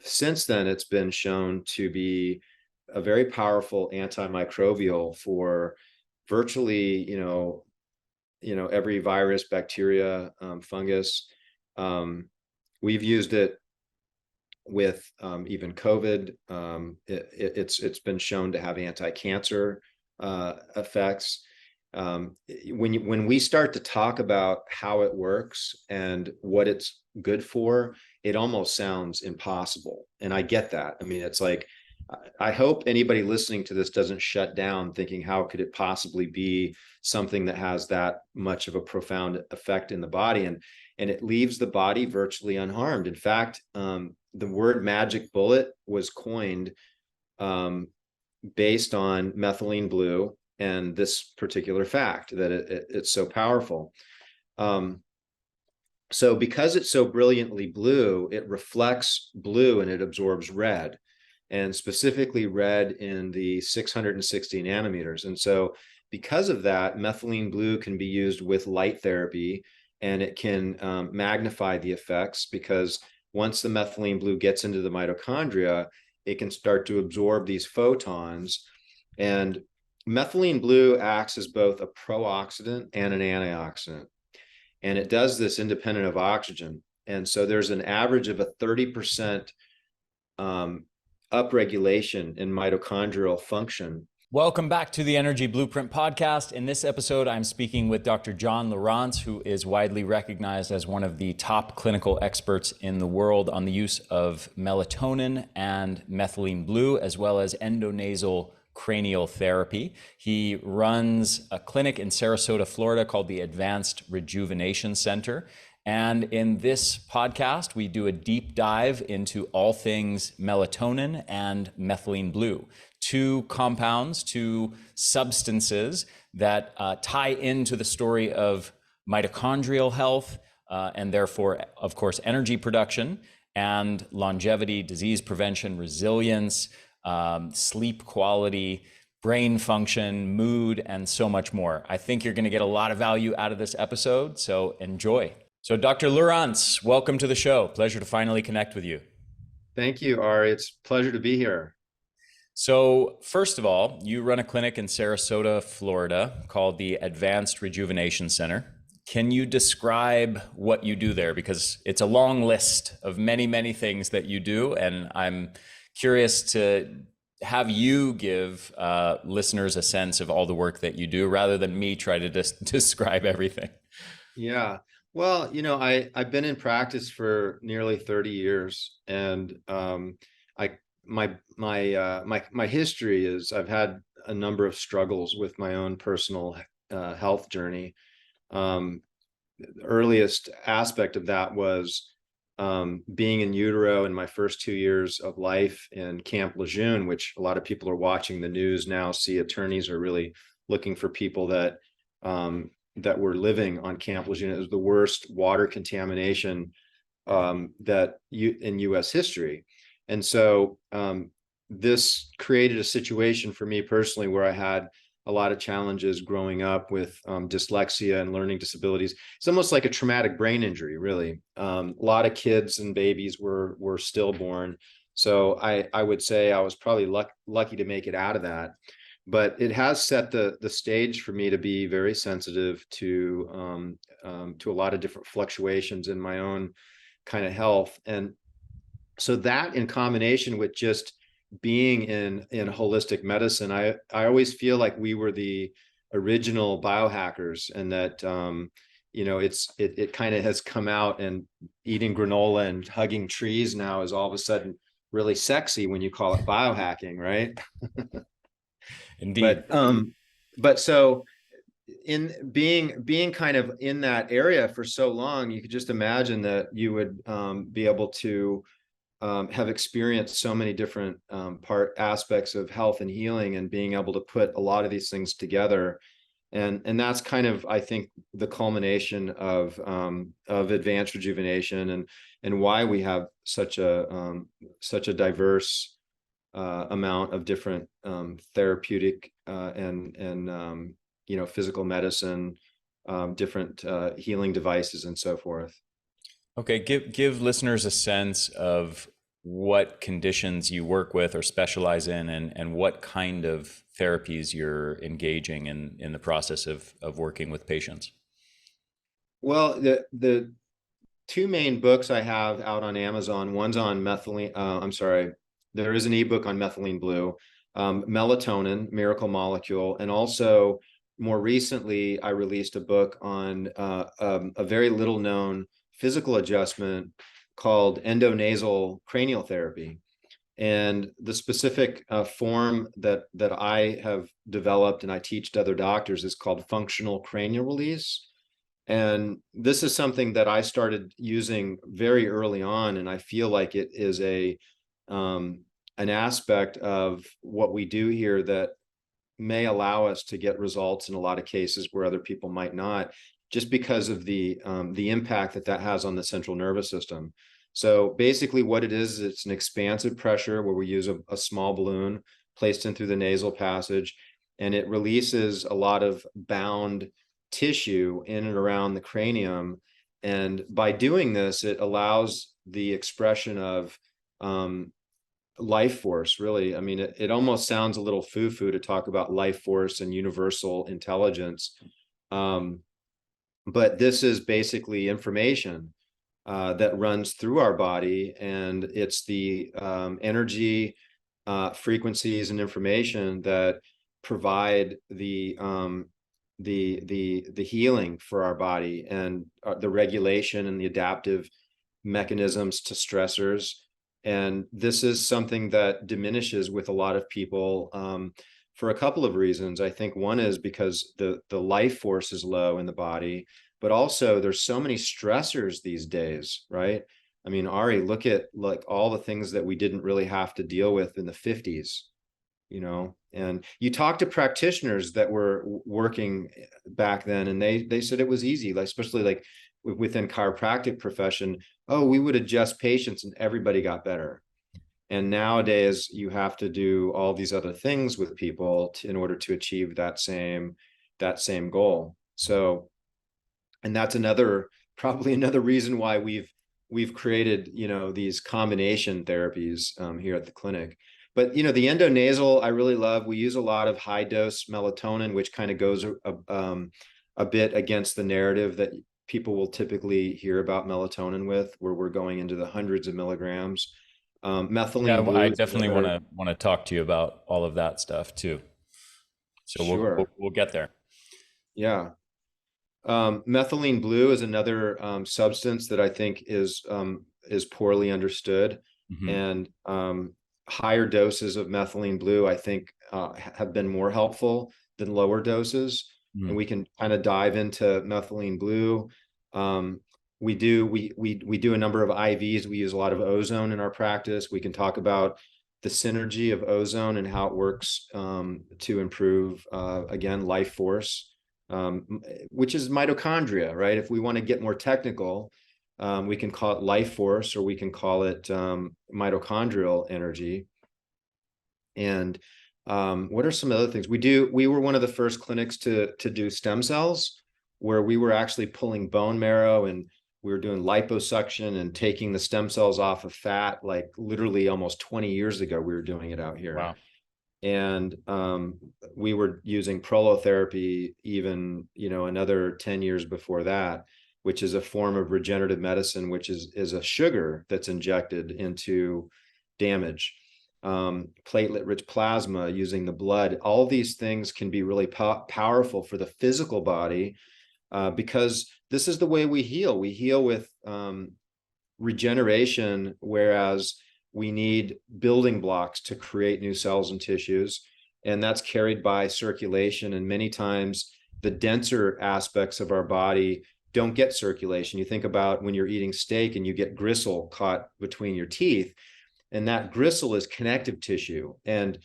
since then, it's been shown to be a very powerful antimicrobial for virtually, every virus, bacteria, fungus. We've used it with even COVID. It's been shown to have anti-cancer effects. When we start to talk about how it works and what it's good for, it almost sounds impossible. And I get that. I mean, it's like, I hope anybody listening to this doesn't shut down thinking, how could it possibly be something that has that much of a profound effect in the body? And it leaves the body virtually unharmed. In fact, the word magic bullet was coined based on methylene blue and this particular fact that it's so powerful. So because it's so brilliantly blue, it reflects blue and it absorbs red, and specifically red in the 660 nanometers. And so because of that, methylene blue can be used with light therapy, and it can magnify the effects, because once the methylene blue gets into the mitochondria, it can start to absorb these photons. And methylene blue acts as both a pro-oxidant and an antioxidant. And it does this independent of oxygen. And so there's an average of a 30% upregulation in mitochondrial function. Welcome back to the Energy Blueprint podcast. In this episode, I'm speaking with Dr. John Lieurance, who is widely recognized as one of the top clinical experts in the world on the use of melatonin and methylene blue, as well as endonasal cranial therapy. He runs a clinic in Sarasota, Florida called the Advanced Rejuvenation Center. And in this podcast, we do a deep dive into all things melatonin and methylene blue, two compounds, two substances that tie into the story of mitochondrial health and therefore, of course, energy production and longevity, disease prevention, resilience, sleep quality, brain function, mood, and so much more. I think you're going to get a lot of value out of this episode, so enjoy. So Dr. Lieurance, welcome to the show. Pleasure to finally connect with you. Thank you, Ari. It's a pleasure to be here. So first of all, you run a clinic in Sarasota, Florida called the Advanced Rejuvenation Center. Can you describe what you do there? Because it's a long list of many, many things that you do, and I'm curious to have you give listeners a sense of all the work that you do rather than me try to describe everything. Yeah. Well, I've been in practice for nearly 30 years, and my history is I've had a number of struggles with my own personal health journey. The earliest aspect of that was being in utero in my first 2 years of life in Camp Lejeune, which a lot of people are watching the news now, see attorneys are really looking for people that were living on Camp Lejeune. It was the worst water contamination in U.S. history. And so this created a situation for me personally where I had a lot of challenges growing up with dyslexia and learning disabilities. It's almost like a traumatic brain injury, really. A lot of kids and babies were stillborn. So I would say I was probably lucky to make it out of that. But it has set the stage for me to be very sensitive to a lot of different fluctuations in my own kind of health. And so that, in combination with just being in holistic medicine, I always feel like we were the original biohackers, and that it kind of has come out, and eating granola and hugging trees now is all of a sudden really sexy when you call it biohacking, right? Indeed. But so in being kind of in that area for so long, you could just imagine that you would be able to have experienced so many different aspects of health and healing, and being able to put a lot of these things together. And that's kind of, I think, the culmination of advanced rejuvenation, and why we have such a diverse amount of different therapeutic and physical medicine, different healing devices, and so forth. Okay, give listeners a sense of what conditions you work with or specialize in, and what kind of therapies you're engaging in the process of working with patients. Well, the two main books I have out on Amazon, one's on methylene, I'm sorry, there is an ebook on methylene blue, melatonin, miracle molecule, and also more recently, I released a book on a very little known physical adjustment called endonasal cranial therapy. And the specific form that I have developed and I teach to other doctors is called functional cranial release. And this is something that I started using very early on, and I feel like it is an aspect of what we do here that may allow us to get results in a lot of cases where other people might not, just because of the impact that that has on the central nervous system. So basically what it is, it's an expansive pressure where we use a small balloon placed in through the nasal passage, and it releases a lot of bound tissue in and around the cranium. And by doing this, it allows the expression of life force, really. I mean, it almost sounds a little foo-foo to talk about life force and universal intelligence. But this is basically information that runs through our body, and it's the energy, frequencies, and information that provide the healing for our body, and the regulation and the adaptive mechanisms to stressors. And this is something that diminishes with a lot of people for a couple of reasons. I think one is because the life force is low in the body, but also there's so many stressors these days, right? I mean, Ari, look at like all the things that we didn't really have to deal with in the 50s, you know. And you talk to practitioners that were working back then, and they said it was easy, like especially like within chiropractic profession. Oh, we would adjust patients and everybody got better. And nowadays you have to do all these other things with people in order to achieve that same goal. So, and that's probably another reason why we've created, you know, these combination therapies here at the clinic. But, you know, the endonasal, I really love. We use a lot of high dose melatonin, which kind of goes a bit against the narrative that people will typically hear about melatonin with, where we're going into the hundreds of milligrams. Methylene blue. I definitely want to talk to you about all of that stuff too. So Sure. we'll get there. Yeah. Methylene blue is another substance that I think is poorly understood. Mm-hmm. And higher doses of methylene blue, I think, have been more helpful than lower doses. Mm-hmm. And we can kind of dive into methylene blue. We do a number of IVs. We use a lot of ozone in our practice. We can talk about the synergy of ozone and how it works to improve, again, life force, which is mitochondria, right? If we want to get more technical, we can call it life force, or we can call it mitochondrial energy. And what are some other things we do? We were one of the first clinics to do stem cells, where we were actually pulling bone marrow, and we were doing liposuction and taking the stem cells off of fat, like literally almost 20 years ago, we were doing it out here. Wow. And we were using prolotherapy even, you know, another 10 years before that, which is a form of regenerative medicine, which is a sugar that's injected into damage. Platelet-rich plasma, using the blood. All these things can be really powerful for the physical body, because this is the way we heal. We heal with regeneration, whereas we need building blocks to create new cells and tissues, and that's carried by circulation. And many times the denser aspects of our body don't get circulation. You think about when you're eating steak and you get gristle caught between your teeth, and that gristle is connective tissue. And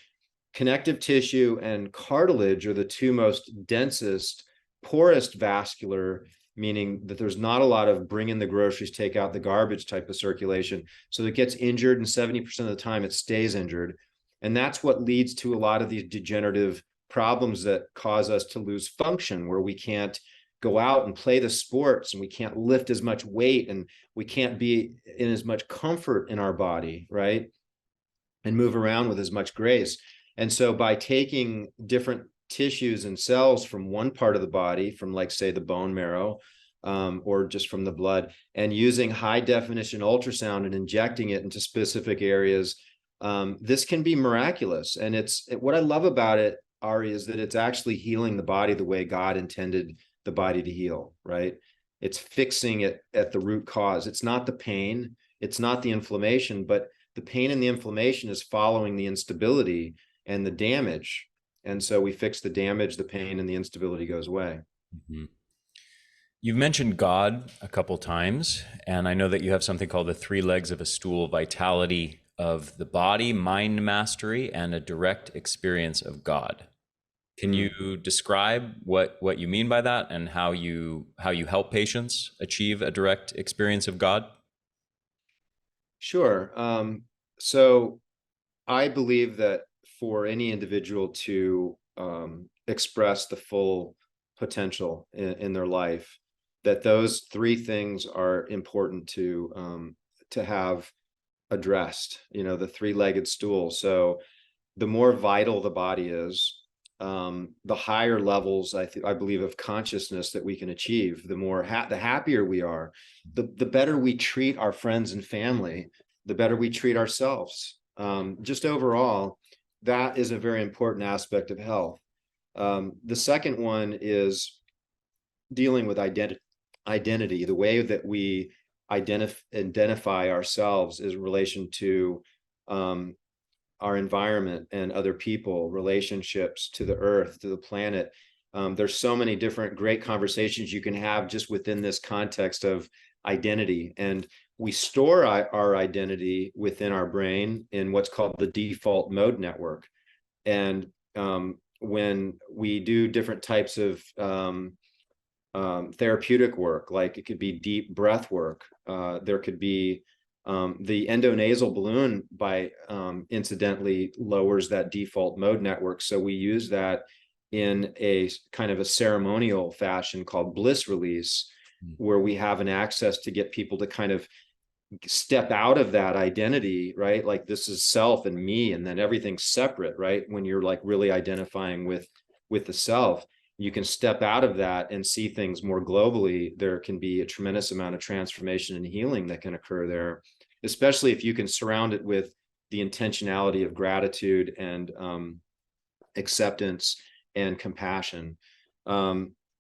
connective tissue and cartilage are the two most densest, poorest vascular, meaning that there's not a lot of bring in the groceries, take out the garbage type of circulation. So it gets injured, and 70% of the time it stays injured. And that's what leads to a lot of these degenerative problems that cause us to lose function, where we can't go out and play the sports, and we can't lift as much weight, and we can't be in as much comfort in our body, right? And move around with as much grace. And so by taking different tissues and cells from one part of the body, from like, say, the bone marrow, or just from the blood, and using high definition ultrasound and injecting it into specific areas, this can be miraculous. And what I love about it, Ari, is that it's actually healing the body the way God intended the body to heal, right? It's fixing it at the root cause. It's not the pain, it's not the inflammation, but the pain and the inflammation is following the instability and the damage. And so we fix the damage, the pain, and the instability goes away. Mm-hmm. You've mentioned God a couple times, and I know that you have something called the 3 legs of a stool: vitality of the body, mind mastery, and a direct experience of God. Can you describe what you mean by that, and how you help patients achieve a direct experience of God? Sure. So I believe that for any individual to express the full potential in their life, that those 3 things are important to have addressed. The 3-legged stool. So the more vital the body is, the higher levels I believe of consciousness that we can achieve. The more the happier we are, the better we treat our friends and family, the better we treat ourselves. Just overall, that is a very important aspect of health. The second one is dealing with identity. The way that we identify ourselves is in relation to our environment and other people, relationships, to the earth, to the planet. There's so many different great conversations you can have just within this context of identity. And we store our identity within our brain in what's called the default mode network. And when we do different types of therapeutic work, like it could be deep breath work, there could be the endonasal balloon incidentally lowers that default mode network. So we use that in a kind of a ceremonial fashion called bliss release, where we have an access to get people to kind of step out of that identity, right? Like, this is self and me, and then everything's separate, right? When you're like really identifying with the self, you can step out of that and see things more globally. There can be a tremendous amount of transformation and healing that can occur there, especially if you can surround it with the intentionality of gratitude and acceptance and compassion.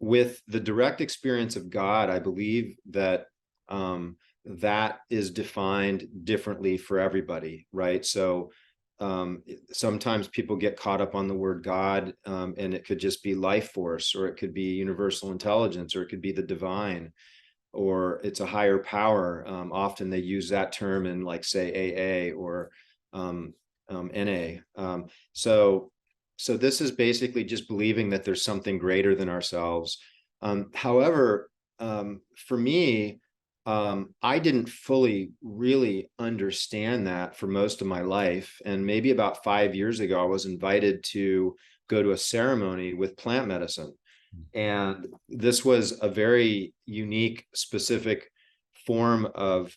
With the direct experience of God, I believe that that is defined differently for everybody, right? So sometimes people get caught up on the word God, and it could just be life force, or it could be universal intelligence, or it could be the divine, or it's a higher power. Often they use that term in, like, say, AA or NA. So this is basically just believing that there's something greater than ourselves. However, for me, I didn't fully really understand that for most of my life. And maybe about 5 years ago, I was invited to go to a ceremony with plant medicine. And this was a very unique, specific form of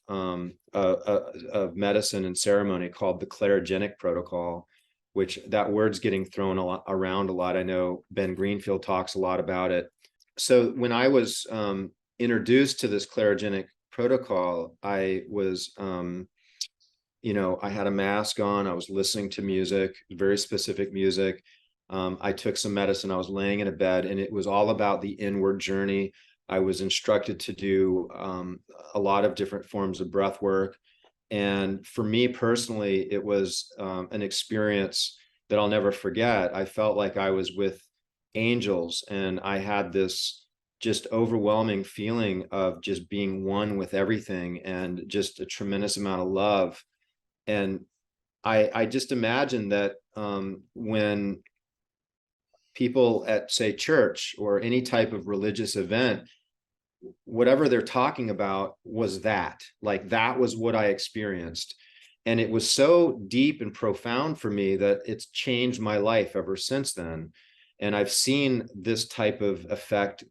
medicine and ceremony called the Clarigenic protocol, which that word's getting thrown around a lot. I know Ben Greenfield talks a lot about it. So when I was introduced to this Clarigenic protocol, I was, I had a mask on, I was listening to music, very specific music. I took some medicine, I was laying in a bed, and it was all about the inward journey. I was instructed to do a lot of different forms of breath work. And for me personally, it was an experience that I'll never forget. I felt like I was with angels, and I had this just overwhelming feeling of just being one with everything, and just a tremendous amount of love. And I just imagine that when people at, say, church or any type of religious event, whatever they're talking about was that, like, that was what I experienced. And it was so deep and profound for me that it's changed my life ever since then. And I've seen this type of effect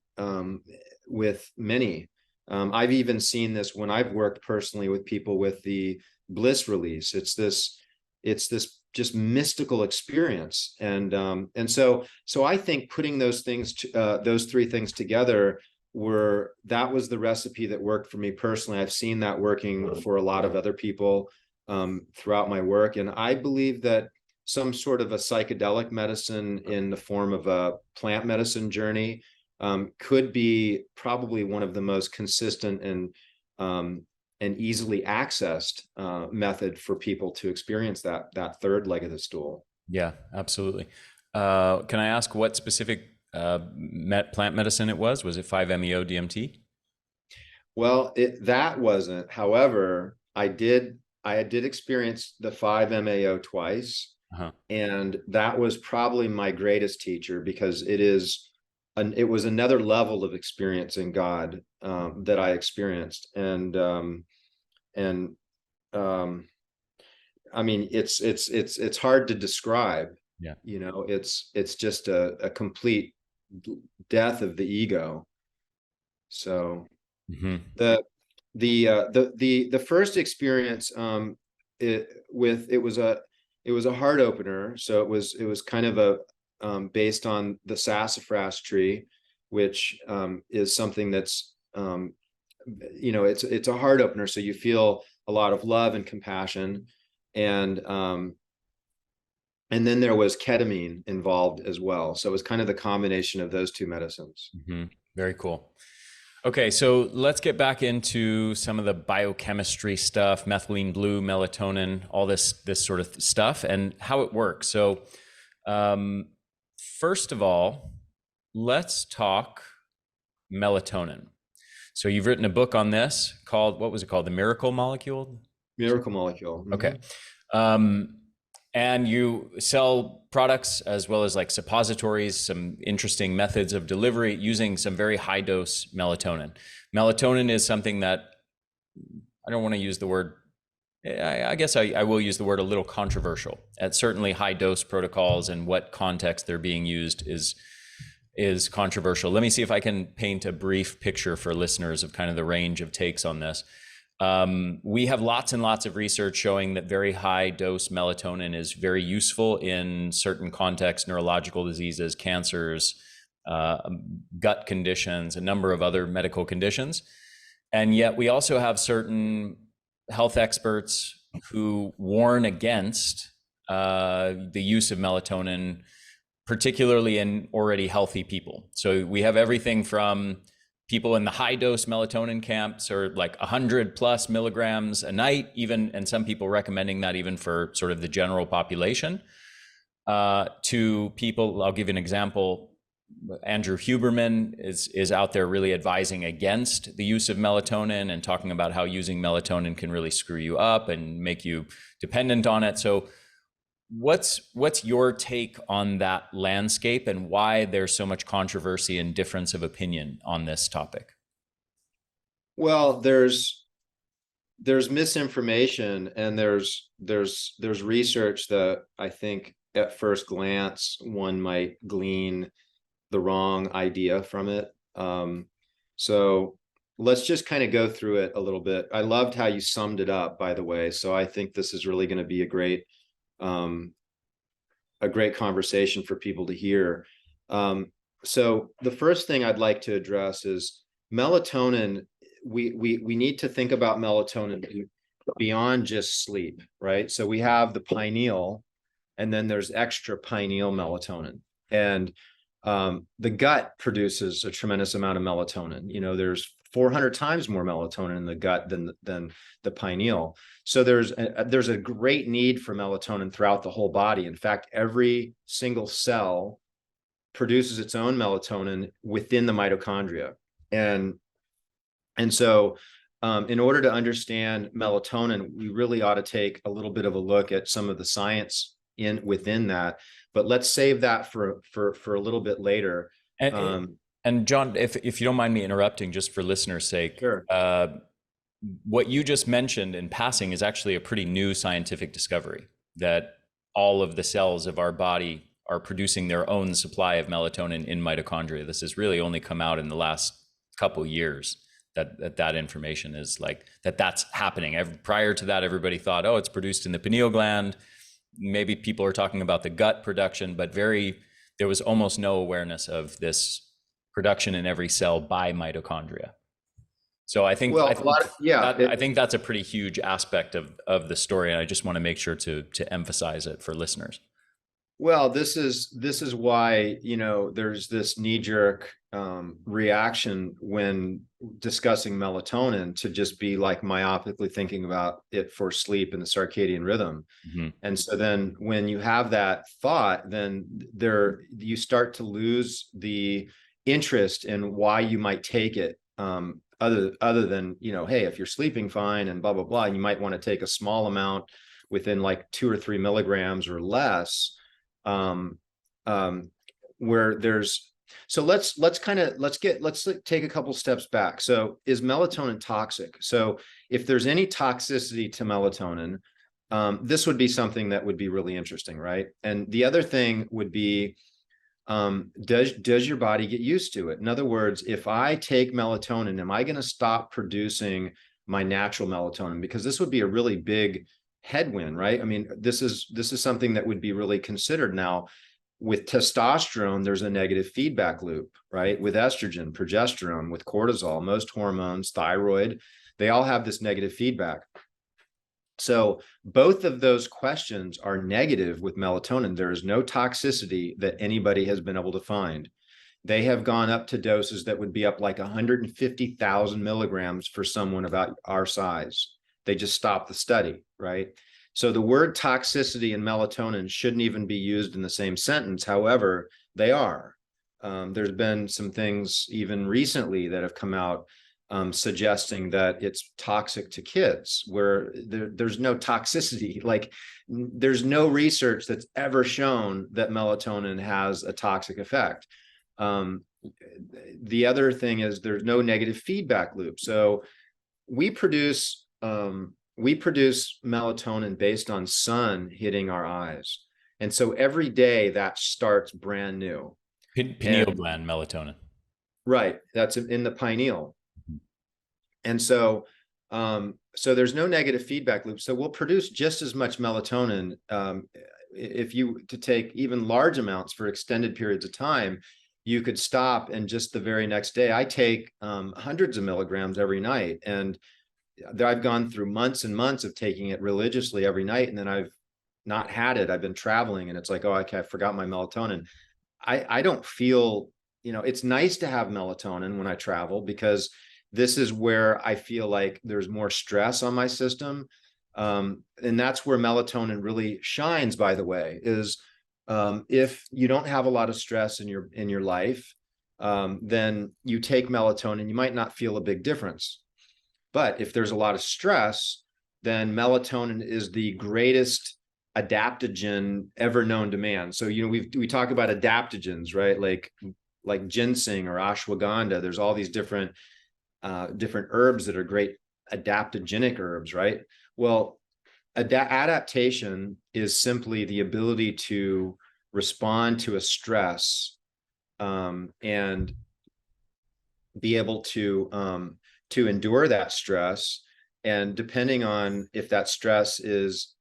with many. I've even seen this when I've worked personally with people with the bliss release. It's this just mystical experience, and so I think putting those three things together that was the recipe that worked for me personally. I've seen that working for a lot of other people throughout my work, and I believe that some sort of a psychedelic medicine in the form of a plant medicine journey could be probably one of the most consistent and easily accessed method for people to experience that third leg of the stool. Yeah, absolutely. Can I ask what specific plant medicine it was? Was it 5-MeO DMT? Well, that wasn't. However, I did experience the 5-MeO twice, Uh-huh. and that was probably my greatest teacher because it was another level of experiencing God that I experienced, and I mean it's hard to describe. Yeah. It's just a complete death of the ego. So Mm-hmm. the first experience it was a heart opener. So it was kind of a based on the sassafras tree, which is something that's it's a heart opener. So you feel a lot of love and compassion, and then there was ketamine involved as well. So it was kind of the combination of those two medicines. Mm-hmm. Very cool. Okay, so let's get back into some of the biochemistry stuff, methylene blue, melatonin, all this sort of stuff, and how it works. So, first of all, let's talk melatonin. So you've written a book on this called, what was it called? The Miracle Molecule? Miracle Molecule. Mm-hmm. Okay. And you sell products as well as like suppositories, some interesting methods of delivery using some very high dose melatonin. Melatonin is something that I don't want to use the word, I guess I will use the word a little controversial. At certainly high dose protocols and what context they're being used is controversial. Let me see if I can paint a brief picture for listeners of kind of the range of takes on this. We have lots and lots of research showing that very high dose melatonin is very useful in certain contexts, neurological diseases, cancers, gut conditions, a number of other medical conditions. And yet we also have certain health experts who warn against the use of melatonin, particularly in already healthy people. So we have everything from people in the high dose melatonin camps or like 100 plus milligrams a night, even, and some people recommending that even for sort of the general population, to people. I'll give you an example. Andrew Huberman is out there really advising against the use of melatonin and talking about how using melatonin can really screw you up and make you dependent on it. So what's your take on that landscape and why there's so much controversy and difference of opinion on this topic? Well, there's misinformation, and there's research that I think at first glance one might glean the wrong idea from it. So let's just kind of go through it a little bit. I loved how you summed it up, by the way. So I think this is really going to be a great conversation for people to hear. So the first thing I'd like to address is melatonin. We need to think about melatonin beyond just sleep, right? So we have the pineal, and then there's extra pineal melatonin, and the gut produces a tremendous amount of melatonin. There's 400 times more melatonin in the gut than the pineal. So there's a great need for melatonin throughout the whole body. In fact, every single cell produces its own melatonin within the mitochondria. And so in order to understand melatonin, we really ought to take a little bit of a look at some of the science within that. But let's save that for a little bit later. And John, if you don't mind me interrupting, just for listeners' sake, sure. What you just mentioned in passing is actually a pretty new scientific discovery, that all of the cells of our body are producing their own supply of melatonin in mitochondria. This has really only come out in the last couple years that information is like that's happening. Prior to that, everybody thought, oh, it's produced in the pineal gland. Maybe people are talking about the gut production, but there was almost no awareness of this production in every cell by mitochondria. So I think Well, a lot of, yeah, I think that's a pretty huge aspect of the story, and I just want to make sure to emphasize it for listeners. well, this is why, there's this knee-jerk reaction when discussing melatonin to just be like myopically thinking about it for sleep and the circadian rhythm. Mm-hmm. And so then when you have that thought, then you start to lose the interest in why you might take it. Other than, hey, if you're sleeping fine and blah, blah, blah, you might want to take a small amount within like 2 or 3 milligrams or less. Where there's, so let's take a couple steps back. So is melatonin toxic? So if there's any toxicity to melatonin, this would be something that would be really interesting, right? And the other thing would be, does your body get used to it? In other words, if I take melatonin, am I going to stop producing my natural melatonin? Because this would be a really big headwind, right? I mean, this is something that would be really considered. Now, with testosterone, there's a negative feedback loop, right? With estrogen, progesterone, with cortisol, most hormones, thyroid, they all have this negative feedback. So both of those questions are negative with melatonin. There is no toxicity that anybody has been able to find. They have gone up to doses that would be up like 150,000 milligrams for someone about our size. They just stopped the study, right? So the word toxicity and melatonin shouldn't even be used in the same sentence. However, they are. There's been some things even recently that have come out suggesting that it's toxic to kids, where there's no toxicity. Like there's no research that's ever shown that melatonin has a toxic effect. The other thing is there's no negative feedback loop. So we produce melatonin based on sun hitting our eyes. And so every day that starts brand new. Pineal gland melatonin. Right. That's in the pineal. And so, so there's no negative feedback loop. So we'll produce just as much melatonin if you to take even large amounts for extended periods of time. You could stop, and just the very next day, I take hundreds of milligrams every night, and I've gone through months and months of taking it religiously every night, and then I've not had it. I've been traveling, and it's like, oh, okay, I forgot my melatonin. I don't feel, it's nice to have melatonin when I travel, because this is where I feel like there's more stress on my system. And that's where melatonin really shines, by the way, is if you don't have a lot of stress in your life, then you take melatonin, you might not feel a big difference. But if there's a lot of stress, then melatonin is the greatest adaptogen ever known to man. So, we talk about adaptogens, right? Like ginseng or ashwagandha. There's all these different herbs that are great adaptogenic herbs, right? Well, adaptation is simply the ability to respond to a stress and be able to endure that stress. And depending on if that stress is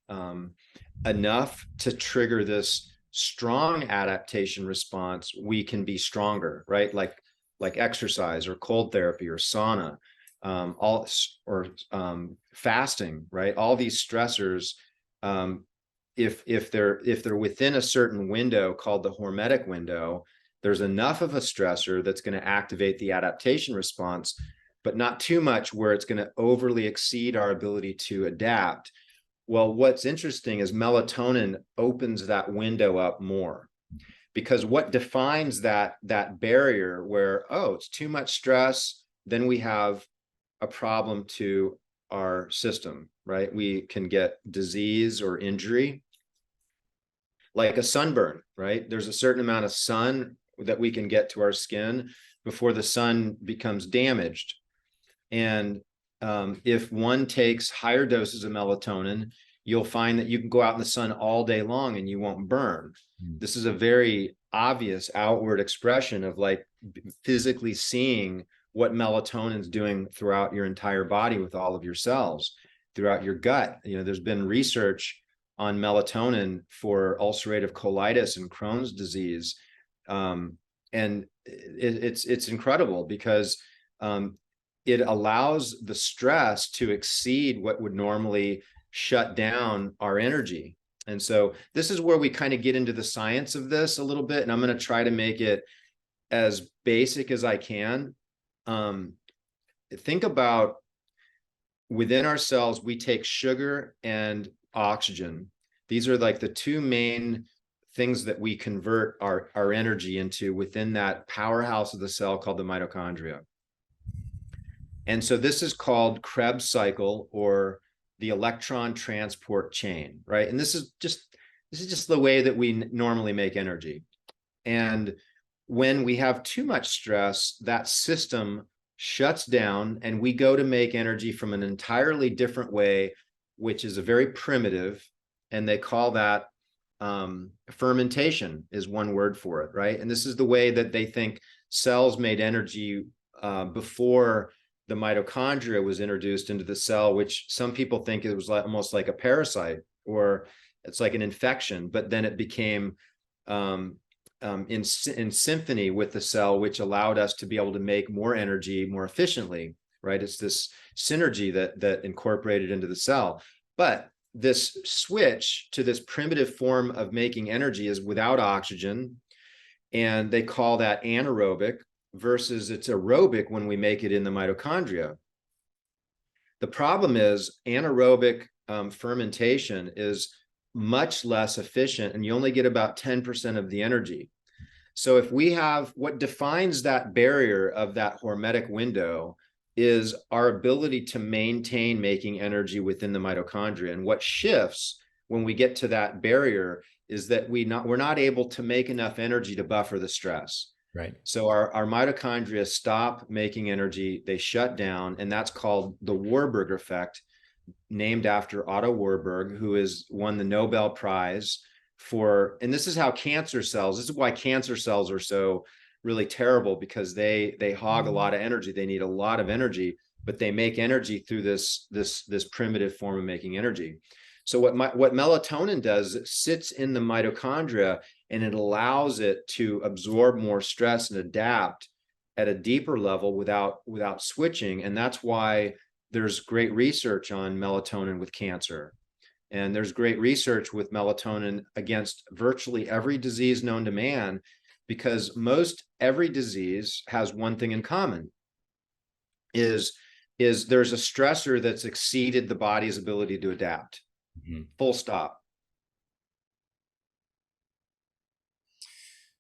enough to trigger this strong adaptation response, we can be stronger, right? Like exercise or cold therapy or sauna, fasting, right? All these stressors, if they're within a certain window called the hormetic window, there's enough of a stressor that's going to activate the adaptation response, but not too much where it's going to overly exceed our ability to adapt. Well, what's interesting is melatonin opens that window up more, because what defines that barrier where, oh, it's too much stress, then we have a problem to our system, right? We can get disease or injury, like a sunburn, right? There's a certain amount of sun that we can get to our skin before the sun becomes damaged. And if one takes higher doses of melatonin, you'll find that you can go out in the sun all day long and you won't burn. Mm. This is a very obvious outward expression of like physically seeing what melatonin is doing throughout your entire body with all of your cells, throughout your gut. There's been research on melatonin for ulcerative colitis and Crohn's disease. And it's incredible because it allows the stress to exceed what would normally shut down our energy. And so this is where we kind of get into the science of this a little bit, and I'm going to try to make it as basic as I can. Think about within our cells, we take sugar and oxygen. These are like the two main things that we convert our energy into within that powerhouse of the cell called the mitochondria. And so this is called Krebs cycle, or the electron transport chain, right? And this is just the way that we normally make energy. And when we have too much stress, that system shuts down and we go to make energy from an entirely different way, which is a very primitive, and they call that fermentation is one word for it, right? And this is the way that they think cells made energy before the mitochondria was introduced into the cell, which some people think it was like, almost like a parasite, or it's like an infection, but then it became in symphony with the cell, which allowed us to be able to make more energy more efficiently, right? It's this synergy that incorporated into the cell. But this switch to this primitive form of making energy is without oxygen, and they call that anaerobic, versus it's aerobic when we make it in the mitochondria. The problem is anaerobic fermentation is much less efficient, and you only get about 10% of the energy. So if we have, what defines that barrier of that hormetic window is our ability to maintain making energy within the mitochondria. And what shifts when we get to that barrier is that we're not able to make enough energy to buffer the stress. Right. So our mitochondria stop making energy, they shut down, and that's called the Warburg effect, named after Otto Warburg, who has won the Nobel Prize for, and this is how cancer cells, this is why cancer cells are so really terrible, because they hog a lot of energy. They need a lot of energy, but they make energy through this primitive form of making energy. So what melatonin does, it sits in the mitochondria and it allows it to absorb more stress and adapt at a deeper level without switching. And that's why there's great research on melatonin with cancer. And there's great research with melatonin against virtually every disease known to man, because most every disease has one thing in common, is there's a stressor that's exceeded the body's ability to adapt. Mm-hmm. Full stop.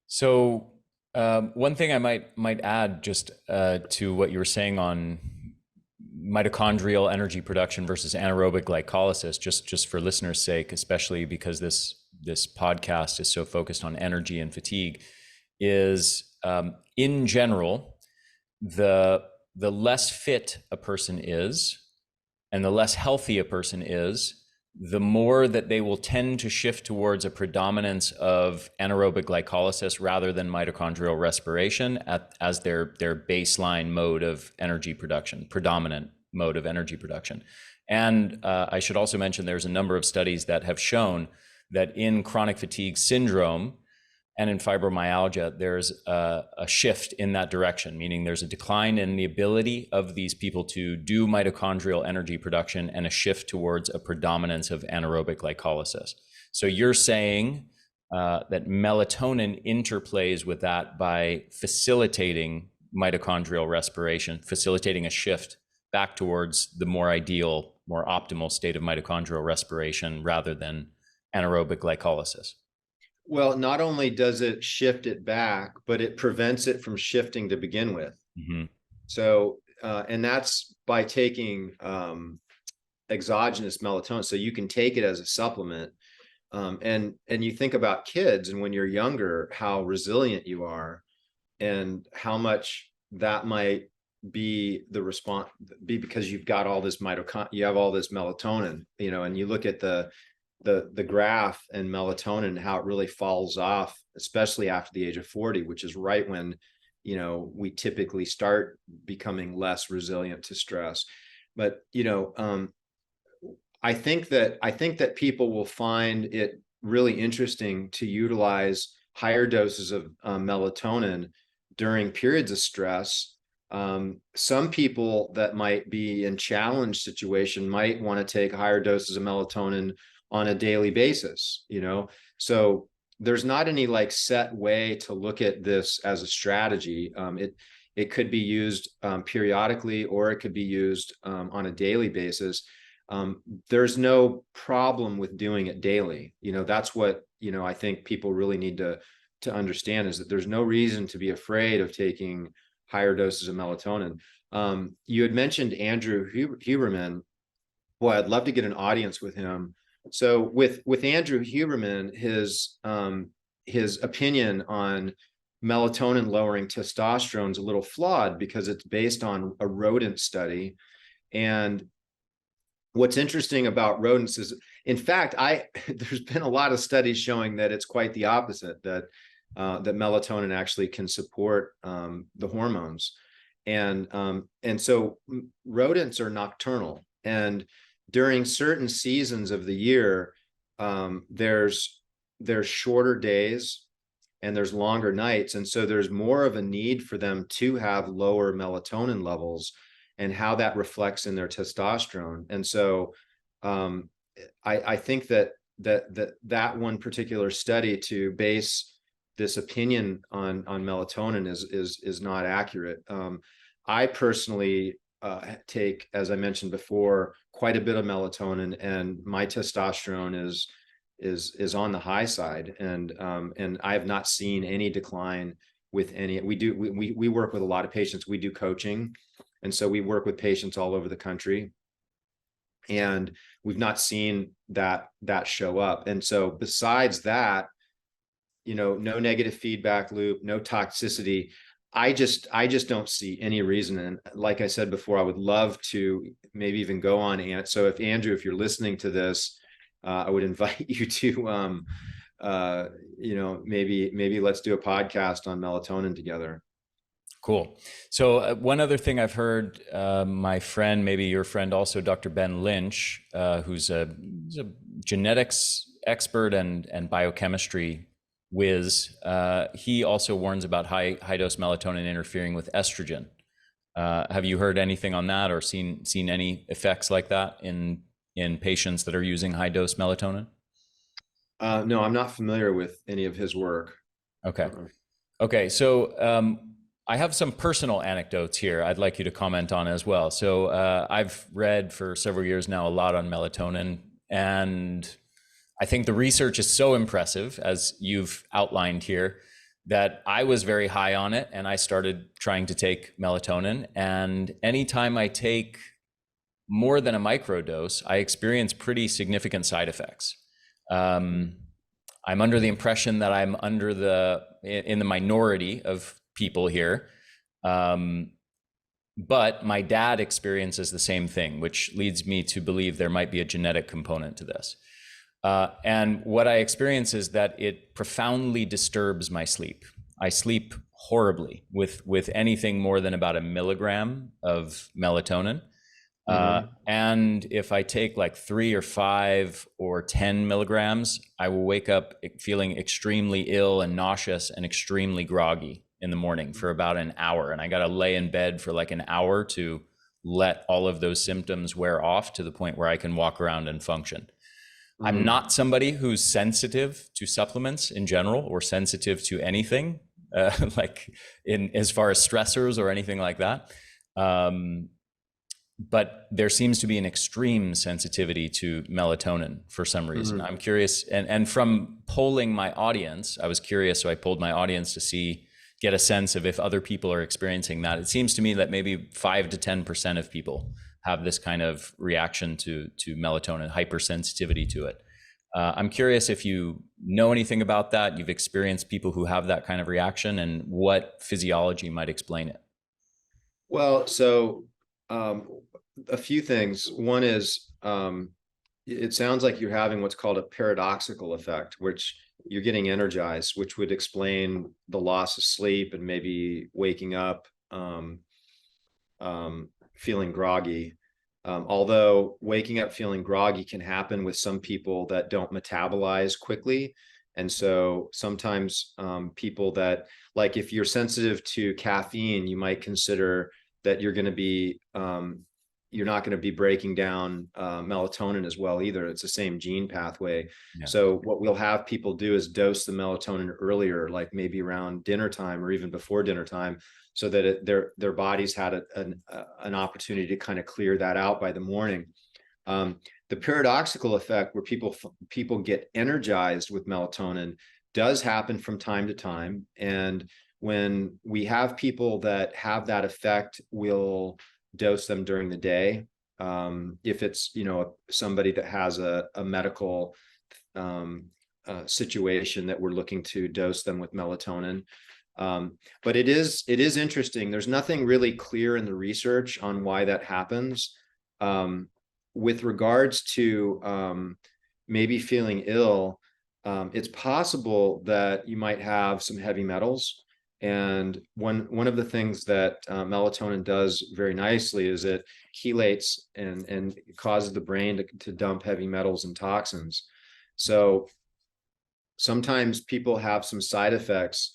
So one thing I might add just to what you were saying on mitochondrial energy production versus anaerobic glycolysis, just for listeners' sake, especially because this podcast is so focused on energy and fatigue, is in general, the less fit a person is and the less healthy a person is, the more that they will tend to shift towards a predominance of anaerobic glycolysis rather than mitochondrial respiration as their baseline mode of energy production, predominant mode of energy production. And I should also mention there's a number of studies that have shown that in chronic fatigue syndrome and in fibromyalgia, there's a shift in that direction, meaning there's a decline in the ability of these people to do mitochondrial energy production and a shift towards a predominance of anaerobic glycolysis. So you're saying that melatonin interplays with that by facilitating mitochondrial respiration, facilitating a shift back towards the more ideal, more optimal state of mitochondrial respiration rather than anaerobic glycolysis. Well, not only does it shift it back, but it prevents it from shifting to begin with. Mm-hmm. So, and that's by taking exogenous melatonin. So you can take it as a supplement. And you think about kids, and when you're younger, how resilient you are and how much that might be the response, be because you've got all this you have all this melatonin, and you look at the graph and melatonin, how it really falls off, especially after the age of 40, which is right when, we typically start becoming less resilient to stress. But, I think that people will find it really interesting to utilize higher doses of melatonin during periods of stress. Some people that might be in challenge situation might want to take higher doses of melatonin on a daily basis, so there's not any like set way to look at this as a strategy. It could be used periodically, or it could be used on a daily basis. There's no problem with doing it daily. That's what, I think people really need to understand, is that there's no reason to be afraid of taking higher doses of melatonin. You had mentioned Andrew Huberman. Boy, I'd love to get an audience with him. So with Andrew Huberman, his opinion on melatonin lowering testosterone is a little flawed because it's based on a rodent study. And what's interesting about rodents is, in fact, there's been a lot of studies showing that it's quite the opposite, that melatonin actually can support the hormones. And so rodents are nocturnal, and during certain seasons of the year, there's shorter days and there's longer nights. And so there's more of a need for them to have lower melatonin levels, and how that reflects in their testosterone. And so I think that one particular study to base this opinion on melatonin is not accurate. I personally take, as I mentioned before, quite a bit of melatonin, and my testosterone is on the high side, and I have not seen any decline with any. We work with a lot of patients. We do coaching, and so we work with patients all over the country, and we've not seen that show up. And so besides that, no negative feedback loop, no toxicity. I just don't see any reason. And like I said before, I would love to maybe even go on. And so if Andrew, if you're listening to this, I would invite you to, maybe let's do a podcast on melatonin together. Cool. So one other thing I've heard, my friend, maybe your friend also, Dr. Ben Lynch, who's a genetics expert and biochemistry whiz, he also warns about high dose melatonin interfering with estrogen. Have you heard anything on that, or seen any effects like that in patients that are using high dose melatonin? No, I'm not familiar with any of his work. Okay. Okay. So I have some personal anecdotes here I'd like you to comment on as well. So I've read for several years now a lot on melatonin, and I think the research is so impressive, as you've outlined here, that I was very high on it, and I started trying to take melatonin. And anytime I take more than a microdose, I experience pretty significant side effects. I'm under the impression that I'm in the minority of people here. But my dad experiences the same thing, which leads me to believe there might be a genetic component to this. And what I experience is that it profoundly disturbs my sleep. I sleep horribly with anything more than about 1 milligram of melatonin. And if I take like 3 or 5 or 10 milligrams, I will wake up feeling extremely ill and nauseous and extremely groggy in the morning for about an hour. And I got to lay in bed for like an hour to let all of those symptoms wear off to the point where I can walk around and function. I'm not somebody who's sensitive to supplements in general, or sensitive to anything like as far as stressors or anything like that. But there seems to be an extreme sensitivity to melatonin for some reason. I'm curious, and from polling my audience, I was curious, so I polled my audience to get a sense of if other people are experiencing that. It seems to me that maybe 5 to 10% of people have this kind of reaction to melatonin, hypersensitivity to it. I'm curious if you know anything about that, you've experienced people who have that kind of reaction, and what physiology might explain it. Well, so a few things. One is it sounds like you're having what's called a paradoxical effect, which you're getting energized, which would explain the loss of sleep and maybe waking up feeling groggy. Although waking up feeling groggy can happen with some people that don't metabolize quickly. And so sometimes people that, like if you're sensitive to caffeine, you might consider that you're not going to be breaking down melatonin as well either. It's the same gene pathway. Yeah. So what we'll have people do is dose the melatonin earlier, like maybe around dinner time or even before dinner time, so that their bodies had an opportunity to kind of clear that out by the morning. The paradoxical effect where people get energized with melatonin does happen from time to time. And when we have people that have that effect, we'll dose them during the day. If it's, somebody that has a medical situation that we're looking to dose them with melatonin. But it is interesting. There's nothing really clear in the research on why that happens. With regards to maybe feeling ill, it's possible that you might have some heavy metals. And one of the things that melatonin does very nicely is it chelates and causes the brain to dump heavy metals and toxins. So sometimes people have some side effects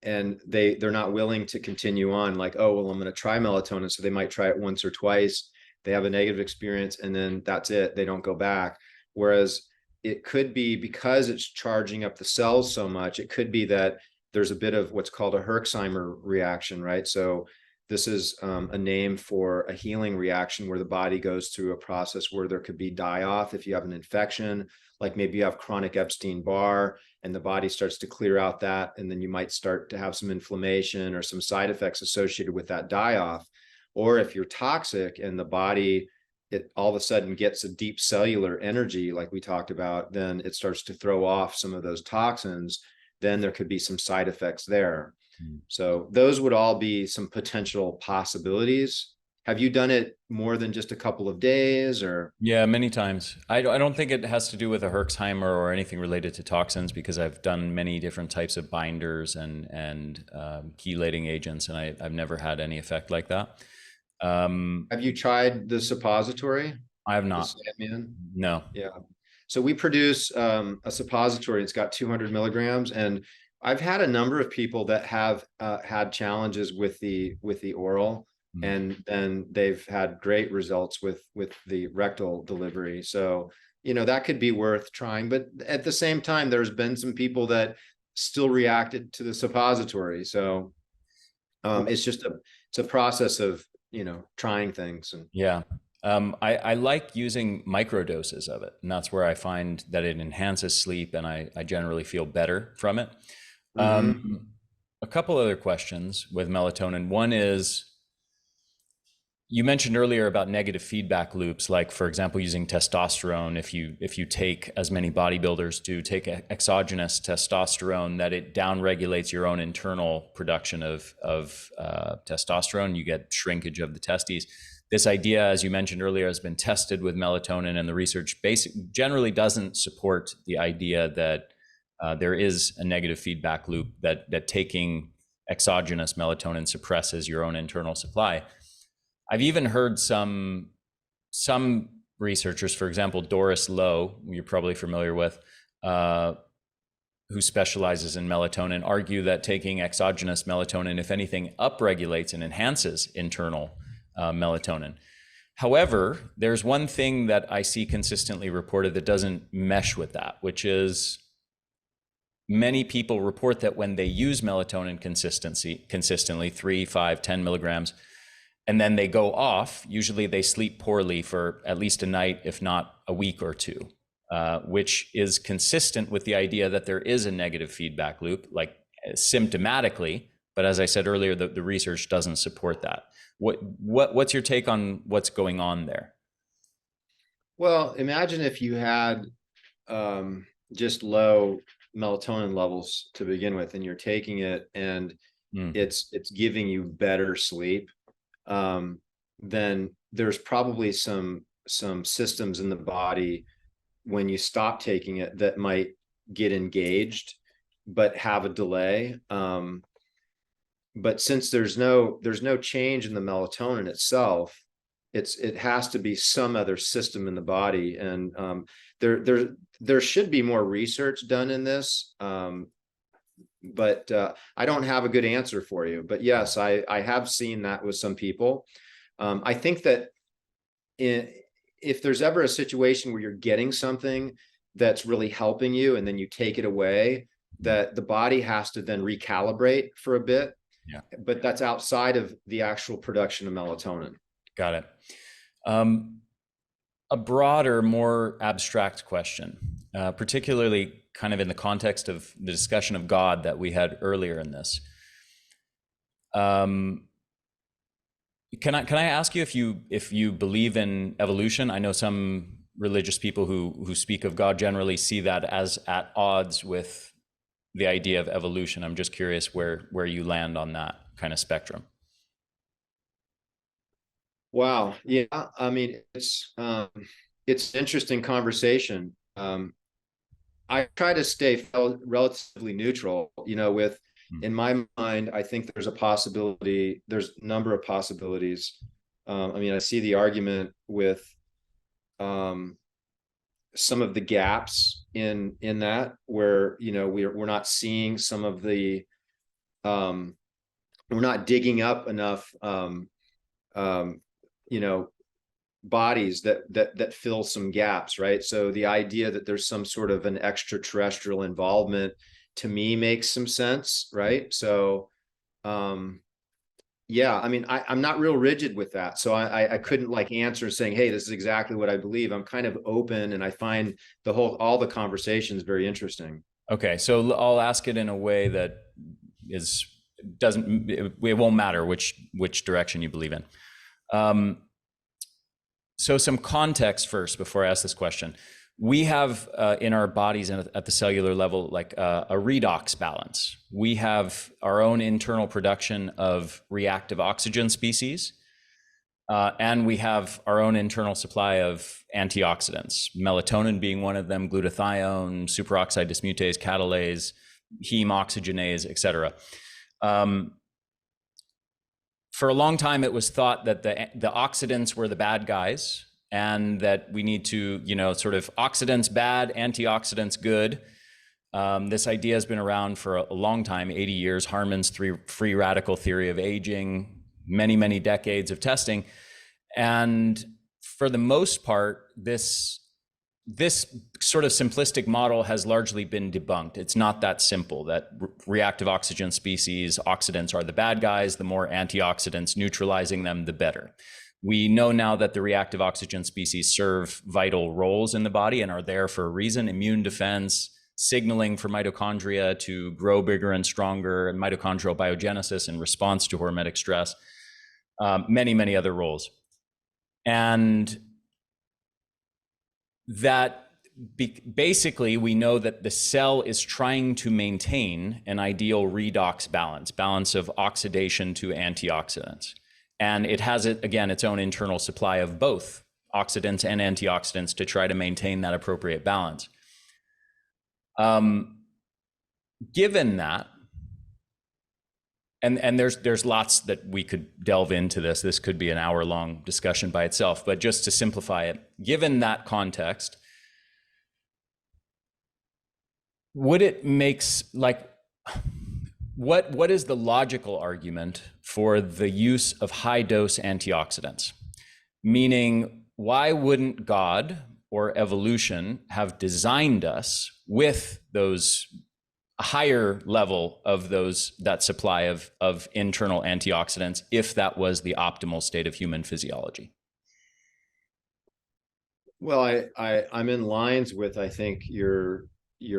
and they're not willing to continue on, like, oh, well, I'm going to try melatonin. So they might try it once or twice. They have a negative experience and then that's it. They don't go back. Whereas it could be because it's charging up the cells so much, it could be that there's a bit of what's called a Herxheimer reaction, right? So this is a name for a healing reaction where the body goes through a process where there could be die-off if you have an infection, like maybe you have chronic Epstein-Barr and the body starts to clear out that, and then you might start to have some inflammation or some side effects associated with that die-off. Or if you're toxic and the body, it all of a sudden gets a deep cellular energy, like we talked about, then it starts to throw off some of those toxins, then there could be some side effects there. So those would all be some potential possibilities. Have you done it more than just a couple of days or? Yeah, many times. I don't think it has to do with a Herxheimer or anything related to toxins because I've done many different types of binders and chelating agents, and I've never had any effect like that. Have you tried the suppository? I have The not. Sandman? No. Yeah. So we produce a suppository. It's got 200 milligrams, and I've had a number of people that have had challenges with the oral, and then they've had great results with the rectal delivery. So that could be worth trying. But at the same time, there's been some people that still reacted to the suppository. So it's a process of trying things. And Yeah. I like using microdoses of it, and that's where I find that it enhances sleep and I generally feel better from it. A couple other questions with melatonin. One is, you mentioned earlier about negative feedback loops, like for example, using testosterone. If you take, as many bodybuilders do, take exogenous testosterone, that it downregulates your own internal production of testosterone. You get shrinkage of the testes. This idea, as you mentioned earlier, has been tested with melatonin, and the research generally doesn't support the idea that there is a negative feedback loop, that taking exogenous melatonin suppresses your own internal supply. I've even heard some researchers, for example, Doris Lowe, you're probably familiar with, who specializes in melatonin, argue that taking exogenous melatonin, if anything, upregulates and enhances internal melatonin. However, there's one thing that I see consistently reported that doesn't mesh with that, which is many people report that when they use melatonin consistently 3, 5, 10 milligrams, and then they go off, usually they sleep poorly for at least a night, if not a week or two, which is consistent with the idea that there is a negative feedback loop, like symptomatically. But as I said earlier, the research doesn't support that. What's your take on what's going on there? Well, imagine if you had just low melatonin levels to begin with, and you're taking it and it's giving you better sleep. then there's probably some systems in the body when you stop taking it that might get engaged but have a delay. But since there's no change in the melatonin itself, it has to be some other system in the body. And there should be more research done in this. But I don't have a good answer for you. But yes, I have seen that with some people. I think that if there's ever a situation where you're getting something that's really helping you and then you take it away, that the body has to then recalibrate for a bit. Yeah. But that's outside of the actual production of melatonin. Got it. A broader, more abstract question, particularly kind of in the context of the discussion of God that we had earlier in this. Can I ask you if you believe in evolution? I know some religious people who speak of God generally see that as at odds with the idea of evolution. I'm just curious where you land on that kind of spectrum. Wow. Yeah. I mean, it's an interesting conversation. I try to stay relatively neutral, in my mind, I think there's a number of possibilities. I mean, I see the argument with some of the gaps in that where, we're not seeing some of the, we're not digging up enough, bodies that fill some gaps, right? So the idea that there's some sort of an extraterrestrial involvement to me makes some sense, right? So yeah, I mean, I'm not real rigid with that. So I couldn't answer saying, hey, this is exactly what I believe. I'm kind of open, and I find all the conversations very interesting. Okay, so I'll ask it in a way that it won't matter which direction you believe in. So some context first before I ask this question. We have in our bodies and at the cellular level, a redox balance. We have our own internal production of reactive oxygen species, and we have our own internal supply of antioxidants, melatonin being one of them, glutathione, superoxide dismutase, catalase, heme oxygenase, et cetera. For a long time, it was thought that the oxidants were the bad guys, and that we need to, sort of oxidants bad, antioxidants good. This idea has been around for a long time, 80 years, Harman's free radical theory of aging, many, many decades of testing. And for the most part, this sort of simplistic model has largely been debunked. It's not that simple, that reactive oxygen species, oxidants are the bad guys. The more antioxidants neutralizing them, the better. We know now that the reactive oxygen species serve vital roles in the body and are there for a reason: immune defense, signaling for mitochondria to grow bigger and stronger, and mitochondrial biogenesis in response to hormetic stress, many, many other roles. And that basically we know that the cell is trying to maintain an ideal redox balance of oxidation to antioxidants. And it has, its own internal supply of both oxidants and antioxidants to try to maintain that appropriate balance. Given that, and there's lots that we could delve into this. This could be an hour-long discussion by itself, but just to simplify it, given that context, what is the logical argument for the use of high-dose antioxidants? Meaning, why wouldn't God or evolution have designed us with those higher level of that supply of internal antioxidants if that was the optimal state of human physiology? Well, I'm in lines with, I think, your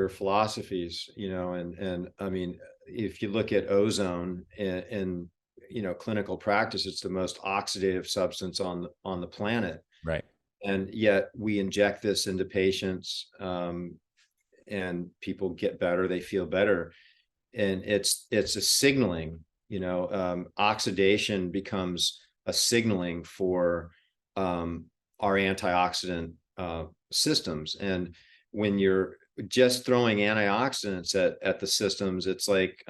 philosophies, and I mean, if you look at ozone in clinical practice, it's the most oxidative substance on the planet. Right. And yet we inject this into patients, and people get better, they feel better. And it's a signaling, oxidation becomes a signaling for our antioxidant systems. And when you're just throwing antioxidants at the systems, it's like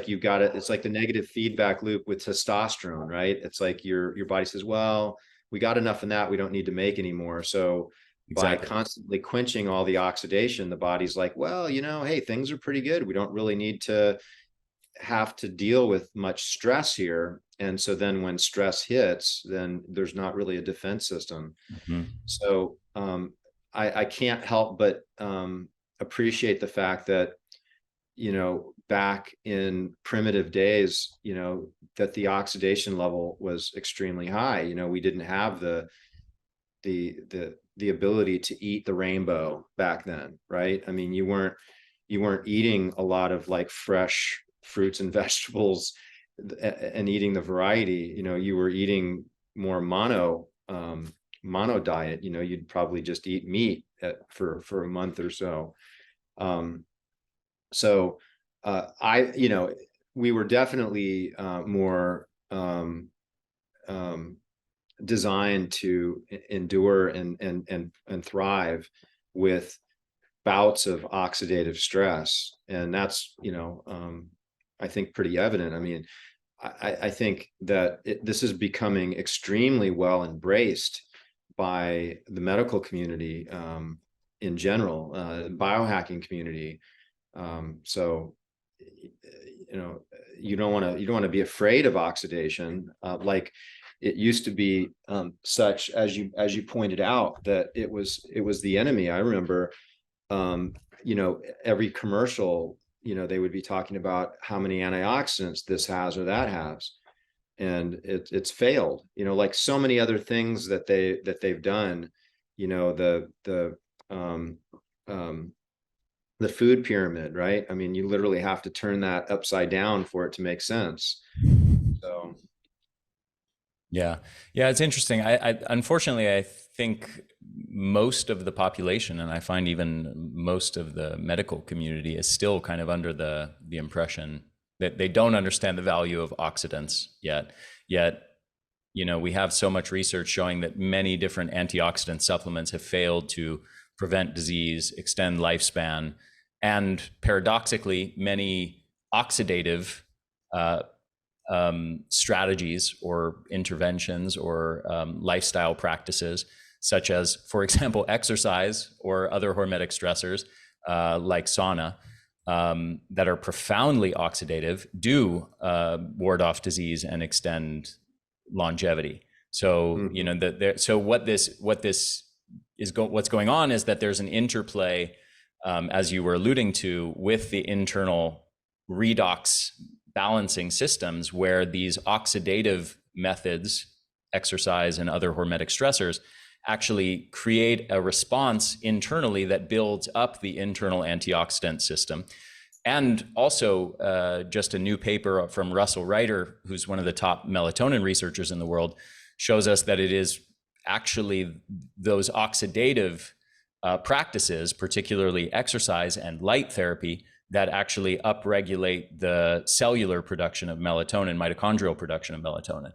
you've got it. It's like the negative feedback loop with testosterone, right? It's like your body says, well, we got enough in that, we don't need to make anymore. So by Exactly. constantly quenching all the oxidation, the body's like, well, hey, things are pretty good. We don't really need to have to deal with much stress here. And so then when stress hits, then there's not really a defense system. Mhm. So I can't help but appreciate the fact that, back in primitive days, that the oxidation level was extremely high. We didn't have the ability to eat the rainbow back then, right? I mean, you weren't eating a lot of like fresh fruits and vegetables and eating the variety. You were eating more mono diet. You'd probably just eat meat for a month or so. Um, so we were definitely more designed to endure and thrive with bouts of oxidative stress. And that's, I think pretty evident. I mean, I think that this is becoming extremely well embraced by the medical community in general, biohacking community. So, you don't want to be afraid of oxidation, like it used to be, such as you pointed out, that it was the enemy. I remember, um, every commercial, they would be talking about how many antioxidants this has or that has, and it's failed. Like so many other things that they've done. Um, um, the food pyramid, right? I mean, you literally have to turn that upside down for it to make sense. So, Yeah. Yeah, it's interesting. I unfortunately I think most of the population, and I find even most of the medical community, is still kind of under the impression that they don't understand the value of oxidants yet. Yet, we have so much research showing that many different antioxidant supplements have failed to prevent disease, extend lifespan, and paradoxically, many oxidative uh, strategies or interventions or lifestyle practices, such as, for example, exercise or other hormetic stressors like sauna, that are profoundly oxidative, do ward off disease and extend longevity. So, mhm. so what's going on is that there's an interplay, as you were alluding to, with the internal redox balancing systems, where these oxidative methods, exercise and other hormetic stressors, actually create a response internally that builds up the internal antioxidant system. And also, just a new paper from Russell Reiter, who's one of the top melatonin researchers in the world, shows us that it is actually those oxidative practices, particularly exercise and light therapy, that actually upregulate the cellular production of melatonin, mitochondrial production of melatonin.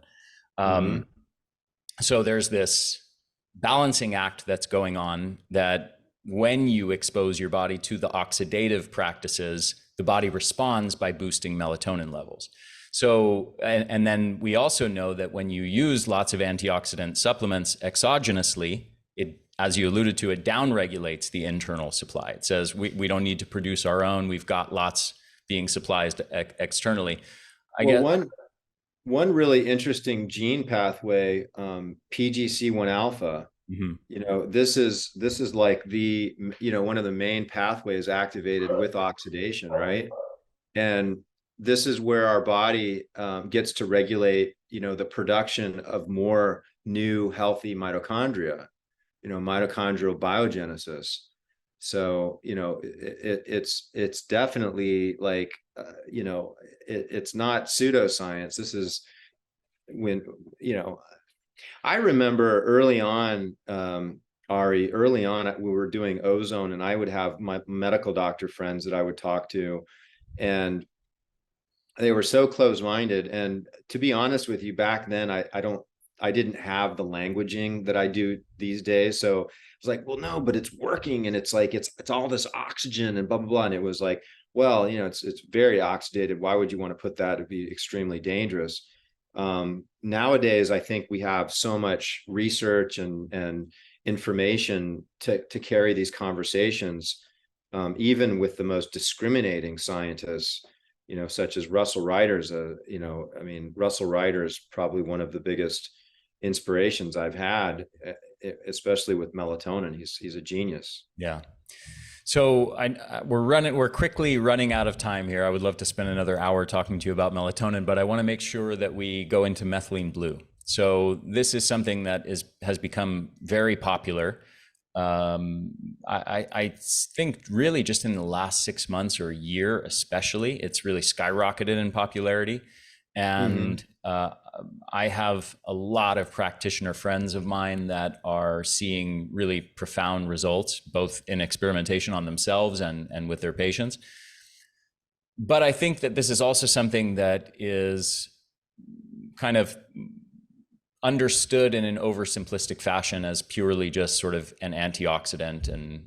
Mhm. Um, so there's this balancing act that's going on, that when you expose your body to the oxidative practices, the body responds by boosting melatonin levels. So, and then we also know that when you use lots of antioxidant supplements exogenously, it, as you alluded to, it downregulates the internal supply. It says we don't need to produce our own. We've got lots being supplied externally. I Well, guess. one really interesting gene pathway, PGC1 alpha. Mhm. This is like one of the main pathways activated with oxidation, right? And this is where our body gets to regulate, the production of more new healthy mitochondria, mitochondrial biogenesis. So, it's definitely like, it's not pseudoscience. This is when, I remember early on, Ari, early on, we were doing ozone, and I would have my medical doctor friends that I would talk to. And they were so close-minded. And to be honest with you, back then, I didn't have the languaging that I do these days. So I was like, well, no, but it's working. And it's like, it's all this oxygen and blah, blah, blah. And it was like, well, it's very oxidated. Why would you want to put that? It'd be extremely dangerous. Nowadays, I think we have so much research and information to carry these conversations, even with the most discriminating scientists, such as Russell Ryder's. I mean, Russell Ryder is probably one of the biggest inspirations I've had, especially with melatonin. He's a genius. Yeah. So we're quickly running out of time here. I would love to spend another hour talking to you about melatonin, but I want to make sure that we go into methylene blue. So this is something that has become very popular. I think really just in the last 6 months or a year, especially, it's really skyrocketed in popularity. And I have a lot of practitioner friends of mine that are seeing really profound results, both in experimentation on themselves and with their patients. But I think that this is also something that is kind of understood in an oversimplistic fashion as purely just sort of an antioxidant, and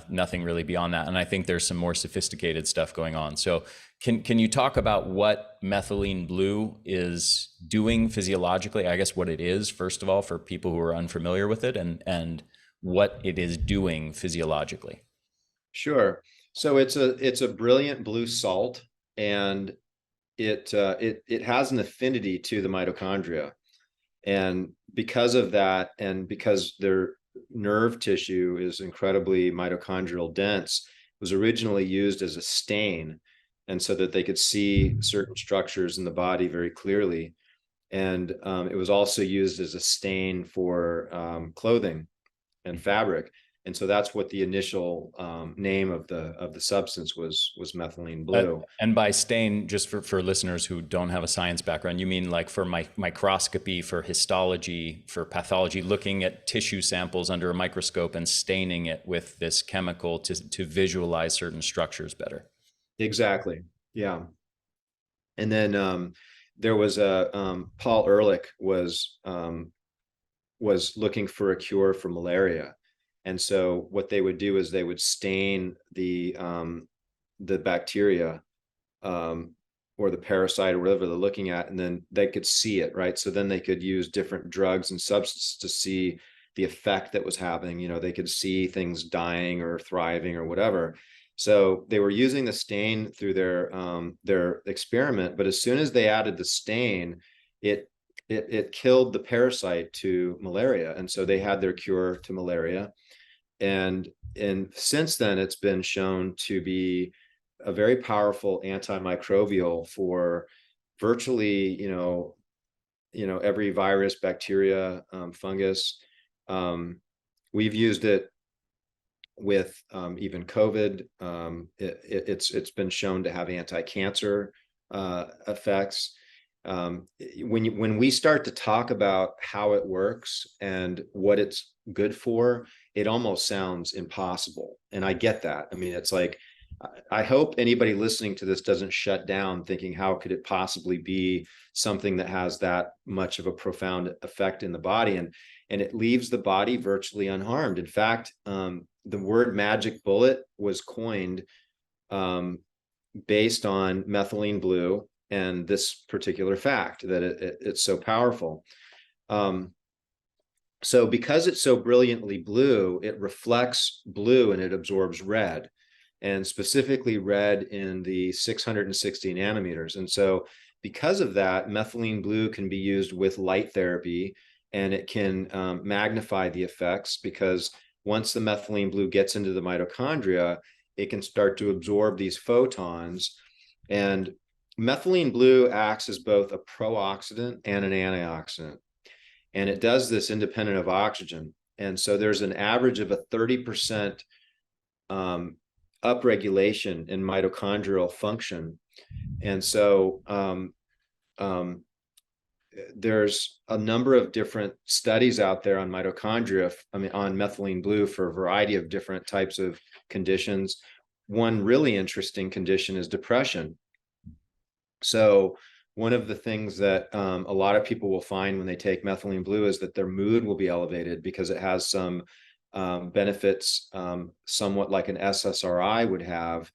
nothing really beyond that. And I think there's some more sophisticated stuff going on. So can you talk about what methylene blue is doing physiologically? I guess what it is, first of all, for people who are unfamiliar with it, and what it is doing physiologically. Sure. So it's a brilliant blue salt, and it has an affinity to the mitochondria. And because of that, and because their nerve tissue is incredibly mitochondrial dense, it was originally used as a stain, and so that they could see certain structures in the body very clearly. And it was also used as a stain for clothing and fabric. And so that's what the initial name of the substance was methylene blue. And by stain, just for listeners who don't have a science background, you mean like for microscopy, for histology, for pathology, looking at tissue samples under a microscope and staining it with this chemical to visualize certain structures better. Exactly. Yeah. And then there was Paul Ehrlich was looking for a cure for malaria. And so what they would do is they would stain the bacteria or the parasite or whatever they're looking at, and then they could see it, right? So then they could use different drugs and substances to see the effect that was happening. They could see things dying or thriving or whatever. So they were using the stain through their experiment, but as soon as they added the stain, it killed the parasite to malaria, and so they had their cure to malaria. And since then, it's been shown to be a very powerful antimicrobial for virtually, every virus, bacteria, fungus. We've used it with even COVID. It's been shown to have anti-cancer effects. When we start to talk about how it works and what it's good for, it almost sounds impossible. And I get that. I mean, it's like, I hope anybody listening to this doesn't shut down thinking, how could it possibly be something that has that much of a profound effect in the body? And it leaves the body virtually unharmed. In fact, the word magic bullet was coined based on methylene blue and this particular fact that it's so powerful. So because it's so brilliantly blue, it reflects blue and it absorbs red, and specifically red in the 660 nanometers. And so because of that, methylene blue can be used with light therapy, and it can magnify the effects, because once the methylene blue gets into the mitochondria, it can start to absorb these photons. And methylene blue acts as both a pro-oxidant and an antioxidant. And it does this independent of oxygen. And so there's an average of a 30% upregulation in mitochondrial function. And so there's a number of different studies out there on mitochondria, on methylene blue, for a variety of different types of conditions. One really interesting condition is depression. So one of the things that a lot of people will find when they take methylene blue is that their mood will be elevated because it has some benefits, somewhat like an SSRI would have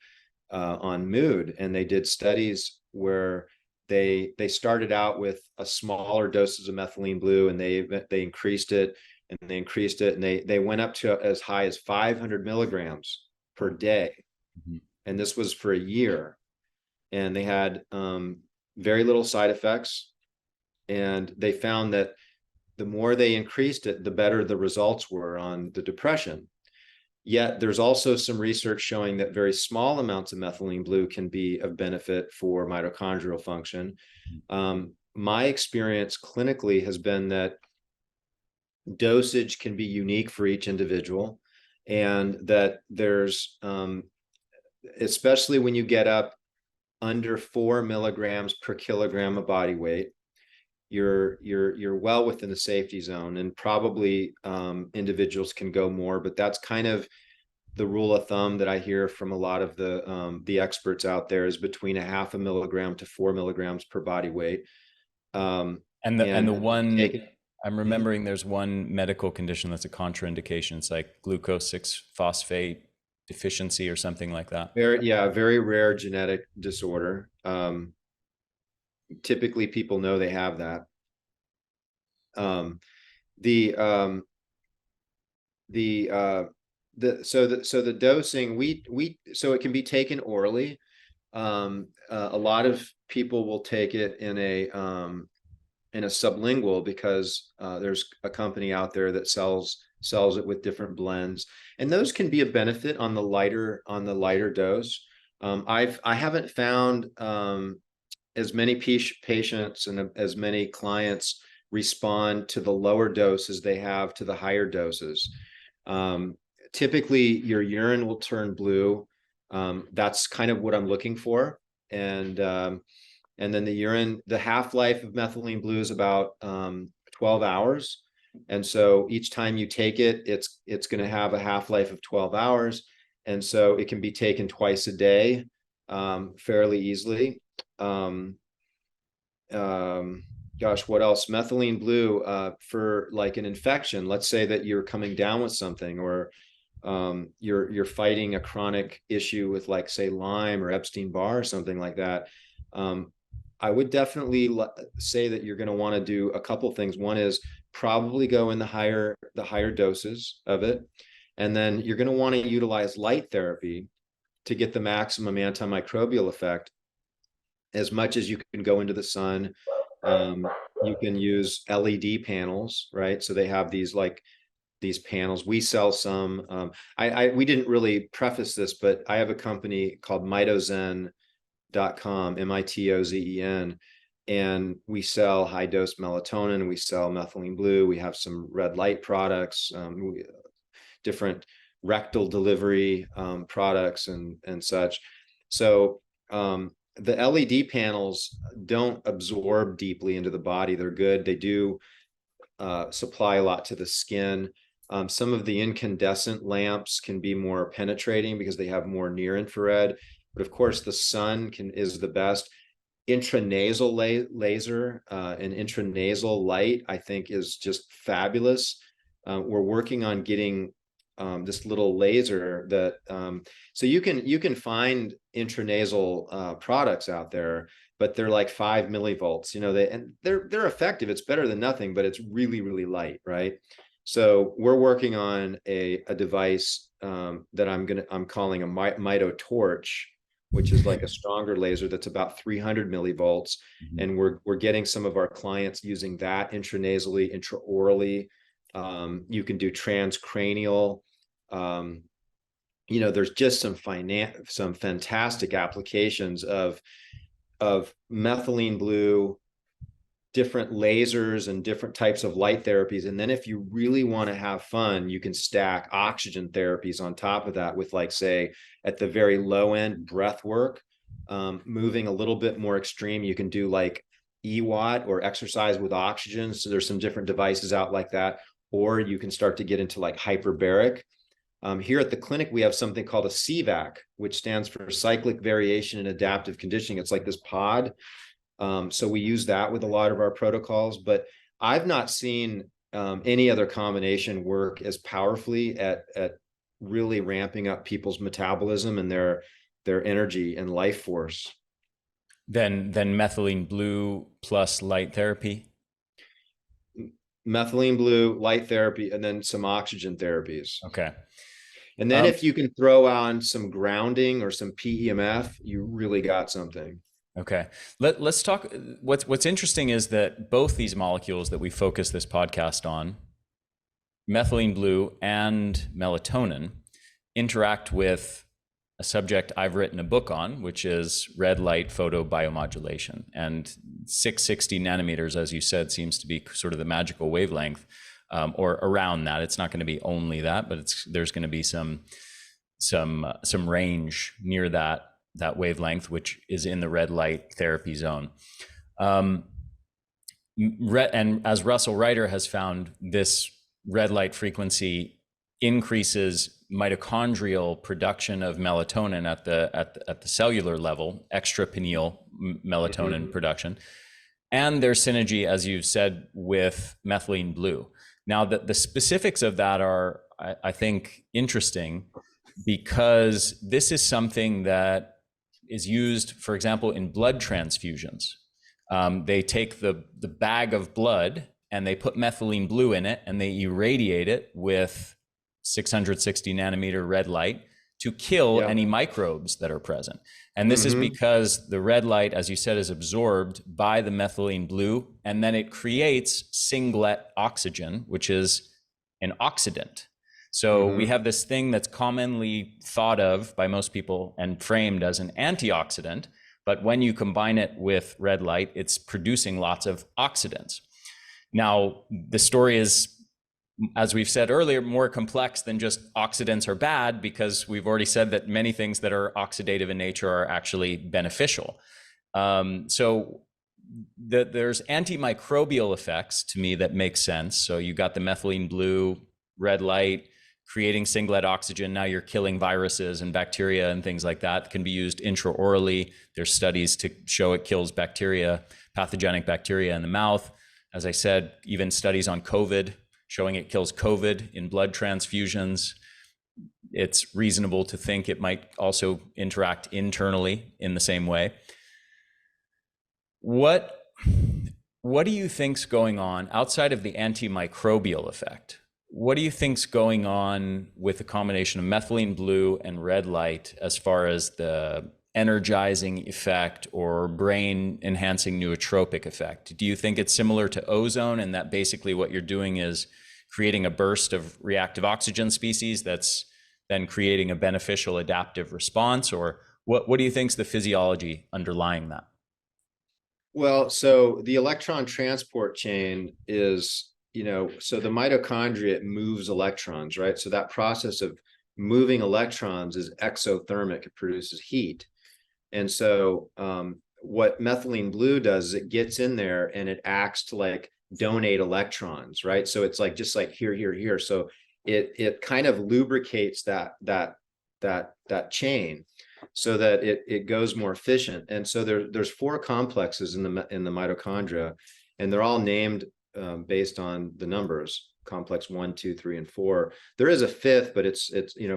on mood. And they did studies where they started out with a smaller doses of methylene blue, and they increased it and they increased it, and they went up to as high as 500 milligrams per day. Mm-hmm. And this was for a year, and they had very little side effects. And they found that the more they increased it, the better the results were on the depression. Yet there's also some research showing that very small amounts of methylene blue can be of benefit for mitochondrial function. My experience clinically has been that dosage can be unique for each individual, and that there's, especially when you get up under 4 milligrams per kilogram of body weight, you're well within the safety zone. And probably individuals can go more, but that's kind of the rule of thumb that I hear from a lot of the experts out there, is between 0.5 milligram to 4 milligrams per body weight. And the one, take, I'm remembering there's one medical condition that's a contraindication. It's like glucose 6 phosphate deficiency or something like that. very rare genetic disorder. Typically people know they have that. So the dosing, so it can be taken orally. A lot of people will take it in a sublingual, because there's a company out there that sells it with different blends, and those can be a benefit on the lighter dose. I haven't found as many patients and as many clients respond to the lower dose as they have to the higher doses. Typically your urine will turn blue. That's kind of what I'm looking for. And then the half-life of methylene blue is about 12 hours. And so each time you take it, it's going to have a half-life of 12 hours. And so it can be taken twice a day, fairly easily. Gosh, what else? Methylene blue for like an infection. Let's say that you're coming down with something, or you're fighting a chronic issue with, like, say, Lyme or Epstein-Barr or something like that. I would definitely say that you're going to want to do a couple things. One is probably go in the higher doses of it, and then you're going to want to utilize light therapy to get the maximum antimicrobial effect. As much as you can go into the sun, you can use LED panels, right? So they have these panels. We sell some. We didn't really preface this, but I have a company called Mitozen.com, Mitozen, and we sell high dose melatonin. We sell methylene blue. We have some red light products, different rectal delivery products and such. So the LED panels don't absorb deeply into the body. They're good. They do supply a lot to the skin. Some of the incandescent lamps can be more penetrating because they have more near infrared. But of course, the sun is the best. Intranasal laser and intranasal light, I think, is just fabulous. We're working on getting this little laser that so you can find intranasal products out there, but they're like 5 millivolts, they're effective. It's better than nothing, but it's really light, right? So we're working on a device that I'm calling a Mitotorch, which is like a stronger laser that's about 300 millivolts. And we're getting some of our clients using that intranasally, intraorally. You can do transcranial. There's just some fantastic applications of methylene blue, different lasers and different types of light therapies. And then if you really want to have fun, you can stack oxygen therapies on top of that with, like, say, at the very low end, breath work. Moving a little bit more extreme, you can do like EWAT, or exercise with oxygen. So there's some different devices out like that. Or you can start to get into like hyperbaric. Here at the clinic, we have something called a CVAC, which stands for cyclic variation and adaptive conditioning. It's like this pod. So we use that with a lot of our protocols, but I've not seen any other combination work as powerfully at really ramping up people's metabolism and their energy and life force. Then methylene blue plus light therapy. Methylene blue, light therapy, and then some oxygen therapies. Okay. And then if you can throw on some grounding or some PEMF, you really got something. Okay. Let's talk. What's interesting is that both these molecules that we focus this podcast on, methylene blue and melatonin, interact with a subject I've written a book on, which is red light photobiomodulation. And 660 nanometers, as you said, seems to be sort of the magical wavelength, or around that. It's not going to be only that, but there's going to be some range near that wavelength, which is in the red light therapy zone. And as Russell Reiter has found, this red light frequency increases mitochondrial production of melatonin at the cellular level, extrapineal melatonin production, and their synergy, as you said, with methylene blue. Now, the specifics of that are, I think, interesting, because this is something that is used, for example, in blood transfusions. They take the bag of blood and they put methylene blue in it and they irradiate it with 660 nanometer red light to kill any microbes that are present. And this is because the red light, as you said, is absorbed by the methylene blue, and then it creates singlet oxygen, which is an oxidant. So we have this thing that's commonly thought of by most people and framed as an antioxidant, but when you combine it with red light, it's producing lots of oxidants. Now, the story is, as we've said earlier, more complex than just oxidants are bad, because we've already said that many things that are oxidative in nature are actually beneficial. So there's antimicrobial effects to me that make sense. So you got the methylene blue, red light, creating singlet oxygen. Now you're killing viruses and bacteria and things like that. It can be used intraorally. There's studies to show it kills bacteria, pathogenic bacteria in the mouth. As I said, even studies on COVID showing it kills COVID in blood transfusions. It's reasonable to think it might also interact internally in the same way. What do you think's going on outside of the antimicrobial effect? What do you think's going on with the combination of methylene blue and red light as far as the energizing effect or brain enhancing nootropic effect? Do you think it's similar to ozone, and that basically what you're doing is creating a burst of reactive oxygen species that's then creating a beneficial adaptive response? Or what do you think's the physiology underlying that? Well, so the electron transport chain is, so the mitochondria, it moves electrons, right? So that process of moving electrons is exothermic. It produces heat. And so what methylene blue does is it gets in there and it acts to like donate electrons, right? So it's like just like here. So it kind of lubricates that chain so that it goes more efficient. And so there's 4 complexes in the mitochondria, and they're all named based on the numbers: complex 1, 2, 3, and 4. There is a 5th, but it's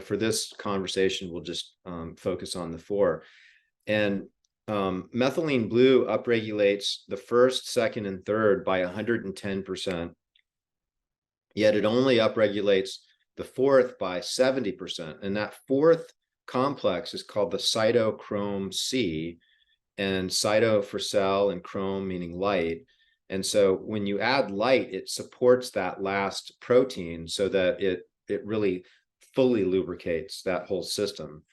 for this conversation we'll just focus on the 4. And methylene blue upregulates the 1st, 2nd, and 3rd by 110%. Yet it only upregulates the 4th by 70%. And that 4th complex is called the cytochrome C, and cyto for cell and chrome meaning light. And so when you add light, it supports that last protein so that it really fully lubricates that whole system.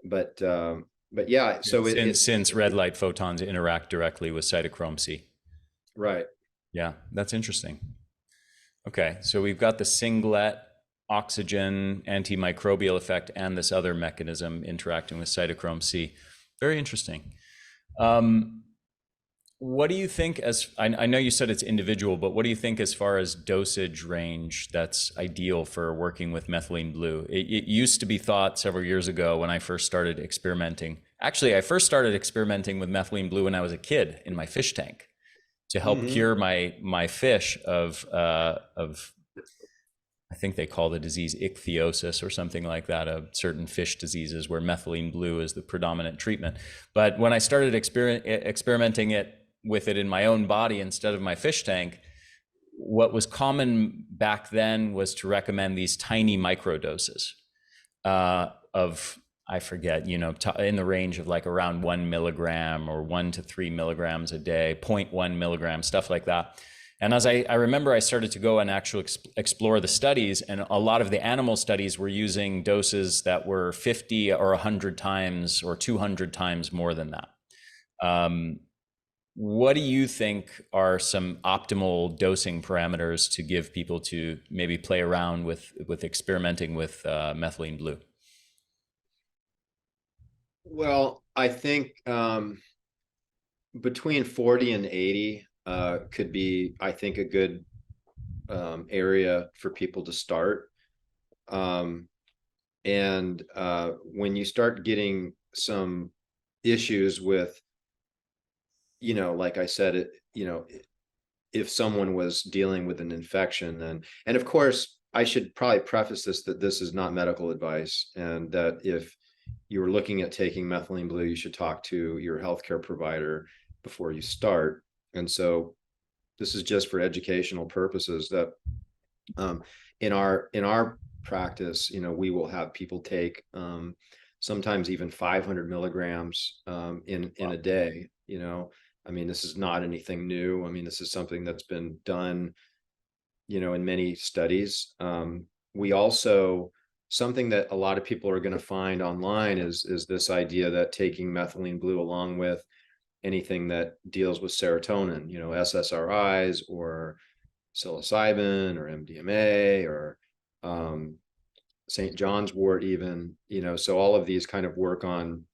But yeah, so since red light photons interact directly with cytochrome C. Right. Yeah, that's interesting. Okay, so we've got the singlet oxygen antimicrobial effect and this other mechanism interacting with cytochrome C. Very interesting. What do you think I know you said it's individual, but what do you think as far as dosage range that's ideal for working with methylene blue? It used to be thought several years ago when I first started experimenting. Actually, I first started experimenting with methylene blue when I was a kid in my fish tank to help Hmm. cure my fish of I think they call the disease ichthyosis or something like that, of certain fish diseases where methylene blue is the predominant treatment. But when I started experimenting with it in my own body instead of my fish tank, what was common back then was to recommend these tiny microdoses of, I forget, in the range of like around 1 milligram or 1 to 3 milligrams a day, zero point 0.1 milligram, stuff like that. And as I remember, I started to go and actually explore the studies, and a lot of the animal studies were using doses that were 50 or 100 times or 200 times more than that. What do you think are some optimal dosing parameters to give people to maybe play around with experimenting with methylene blue? Well, I think between 40 and 80 could be, I think, a good area for people to start. Um, and when you start getting some issues with, like I said, if someone was dealing with an infection, then, and of course, I should probably preface this that this is not medical advice, and that if you were looking at taking methylene blue, you should talk to your healthcare provider before you start. And so this is just for educational purposes that um, in our practice, we will have people take sometimes even 500 milligrams in a day. I mean, this is not anything new. I mean, this is something that's been done, in many studies. We also, something that a lot of people are going to find online is this idea that taking methylene blue along with anything that deals with serotonin, SSRIs or psilocybin or MDMA or St. John's wort even, so all of these kind of work on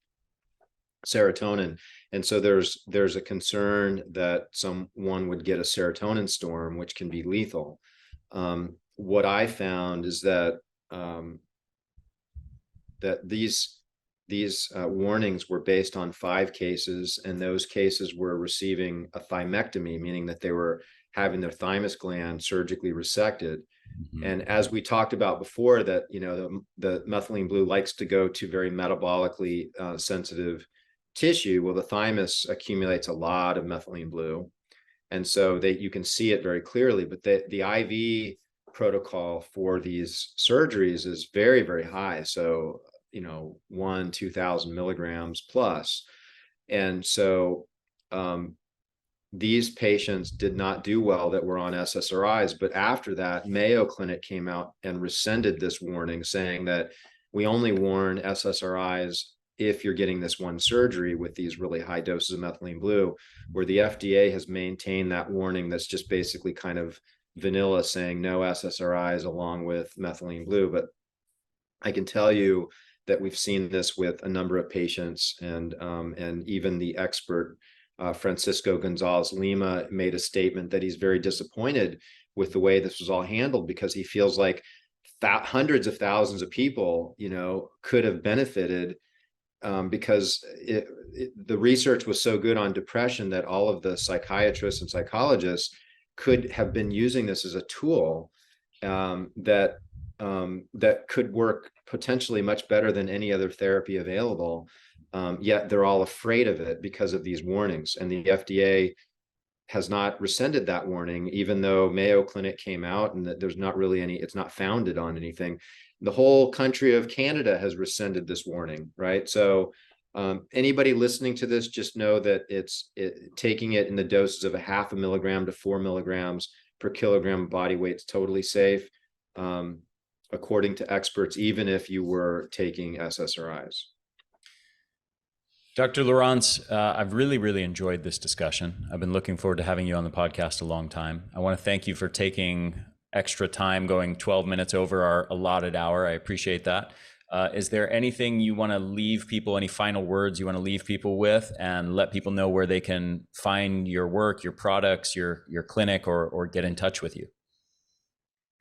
serotonin. And so there's a concern that someone would get a serotonin storm, which can be lethal. What I found is that that these warnings were based on 5 cases, and those cases were receiving a thymectomy, meaning that they were having their thymus gland surgically resected. Mhm. And as we talked about before, that the methylene blue likes to go to very metabolically sensitive tissue. Well, the thymus accumulates a lot of methylene blue, and so you can see it very clearly. But the IV protocol for these surgeries is very, very high. So 2,000 milligrams plus. And so these patients did not do well that were on SSRIs. But after that, Mayo Clinic came out and rescinded this warning, saying that we only warn SSRIs if you're getting this one surgery with these really high doses of methylene blue, where the FDA has maintained that warning that's just basically kind of vanilla, saying no SSRIs along with methylene blue. But I can tell you that we've seen this with a number of patients, and even the expert Francisco Gonzalez Lima made a statement that he's very disappointed with the way this was all handled, because he feels like hundreds of thousands of people, could have benefited, because the research was so good on depression that all of the psychiatrists and psychologists could have been using this as a tool that could work potentially much better than any other therapy available. Yet they're all afraid of it because of these warnings. And the FDA has not rescinded that warning, even though Mayo Clinic came out and that there's not really it's not founded on anything. The whole country of Canada has rescinded this warning, right? So anybody listening to this, just know that taking it in the doses of a 0.5 milligram to 4 milligrams per kilogram of body weight is totally safe, according to experts, even if you were taking SSRIs. Dr. Lieurance, I've really, really enjoyed this discussion. I've been looking forward to having you on the podcast a long time. I want to thank you for taking extra time, going 12 minutes over our allotted hour. I appreciate that. Is there anything you want to leave people, any final words you want to leave people with, and let people know where they can find your work, your products, your clinic, or get in touch with you?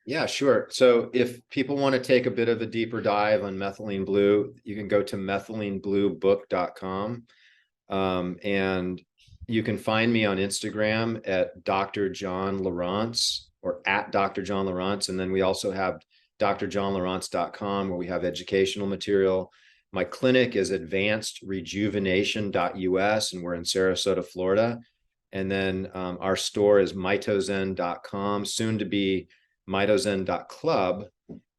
Yeah, sure. So if people want to take a bit of a deeper dive on methylene blue, you can go to methylenebluebook.com. And you can find me on Instagram at Dr. John Lieurance or at Dr. John Lieurance. And then we also have drjohnlieurance.com where we have educational material. My clinic is advancedrejuvenation.us, and we're in Sarasota, Florida. And then our store is mitozen.com, soon to be mitozen.club,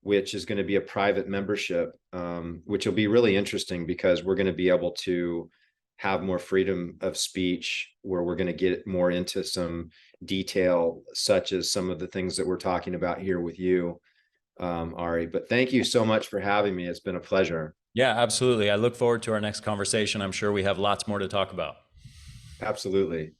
which is going to be a private membership, which will be really interesting because we're going to be able to have more freedom of speech, where we're going to get more into some detail, such as some of the things that we're talking about here with you, Ari. But thank you so much for having me. It's been a pleasure. Yeah, absolutely. I look forward to our next conversation. I'm sure we have lots more to talk about. Absolutely.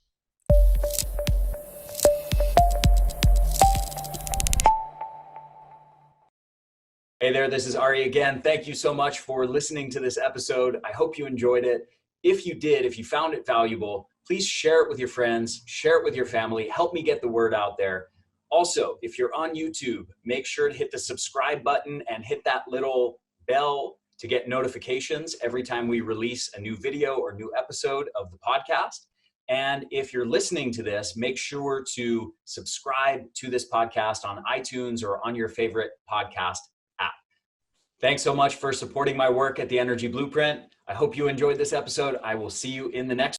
Hey there, this is Ari again. Thank you so much for listening to this episode. I hope you enjoyed it. If you did, if you found it valuable, please share it with your friends, share it with your family, help me get the word out there. Also, if you're on YouTube, make sure to hit the subscribe button and hit that little bell to get notifications every time we release a new video or new episode of the podcast. And if you're listening to this, make sure to subscribe to this podcast on iTunes or on your favorite podcast app. Thanks so much for supporting my work at the Energy Blueprint. I hope you enjoyed this episode. I will see you in the next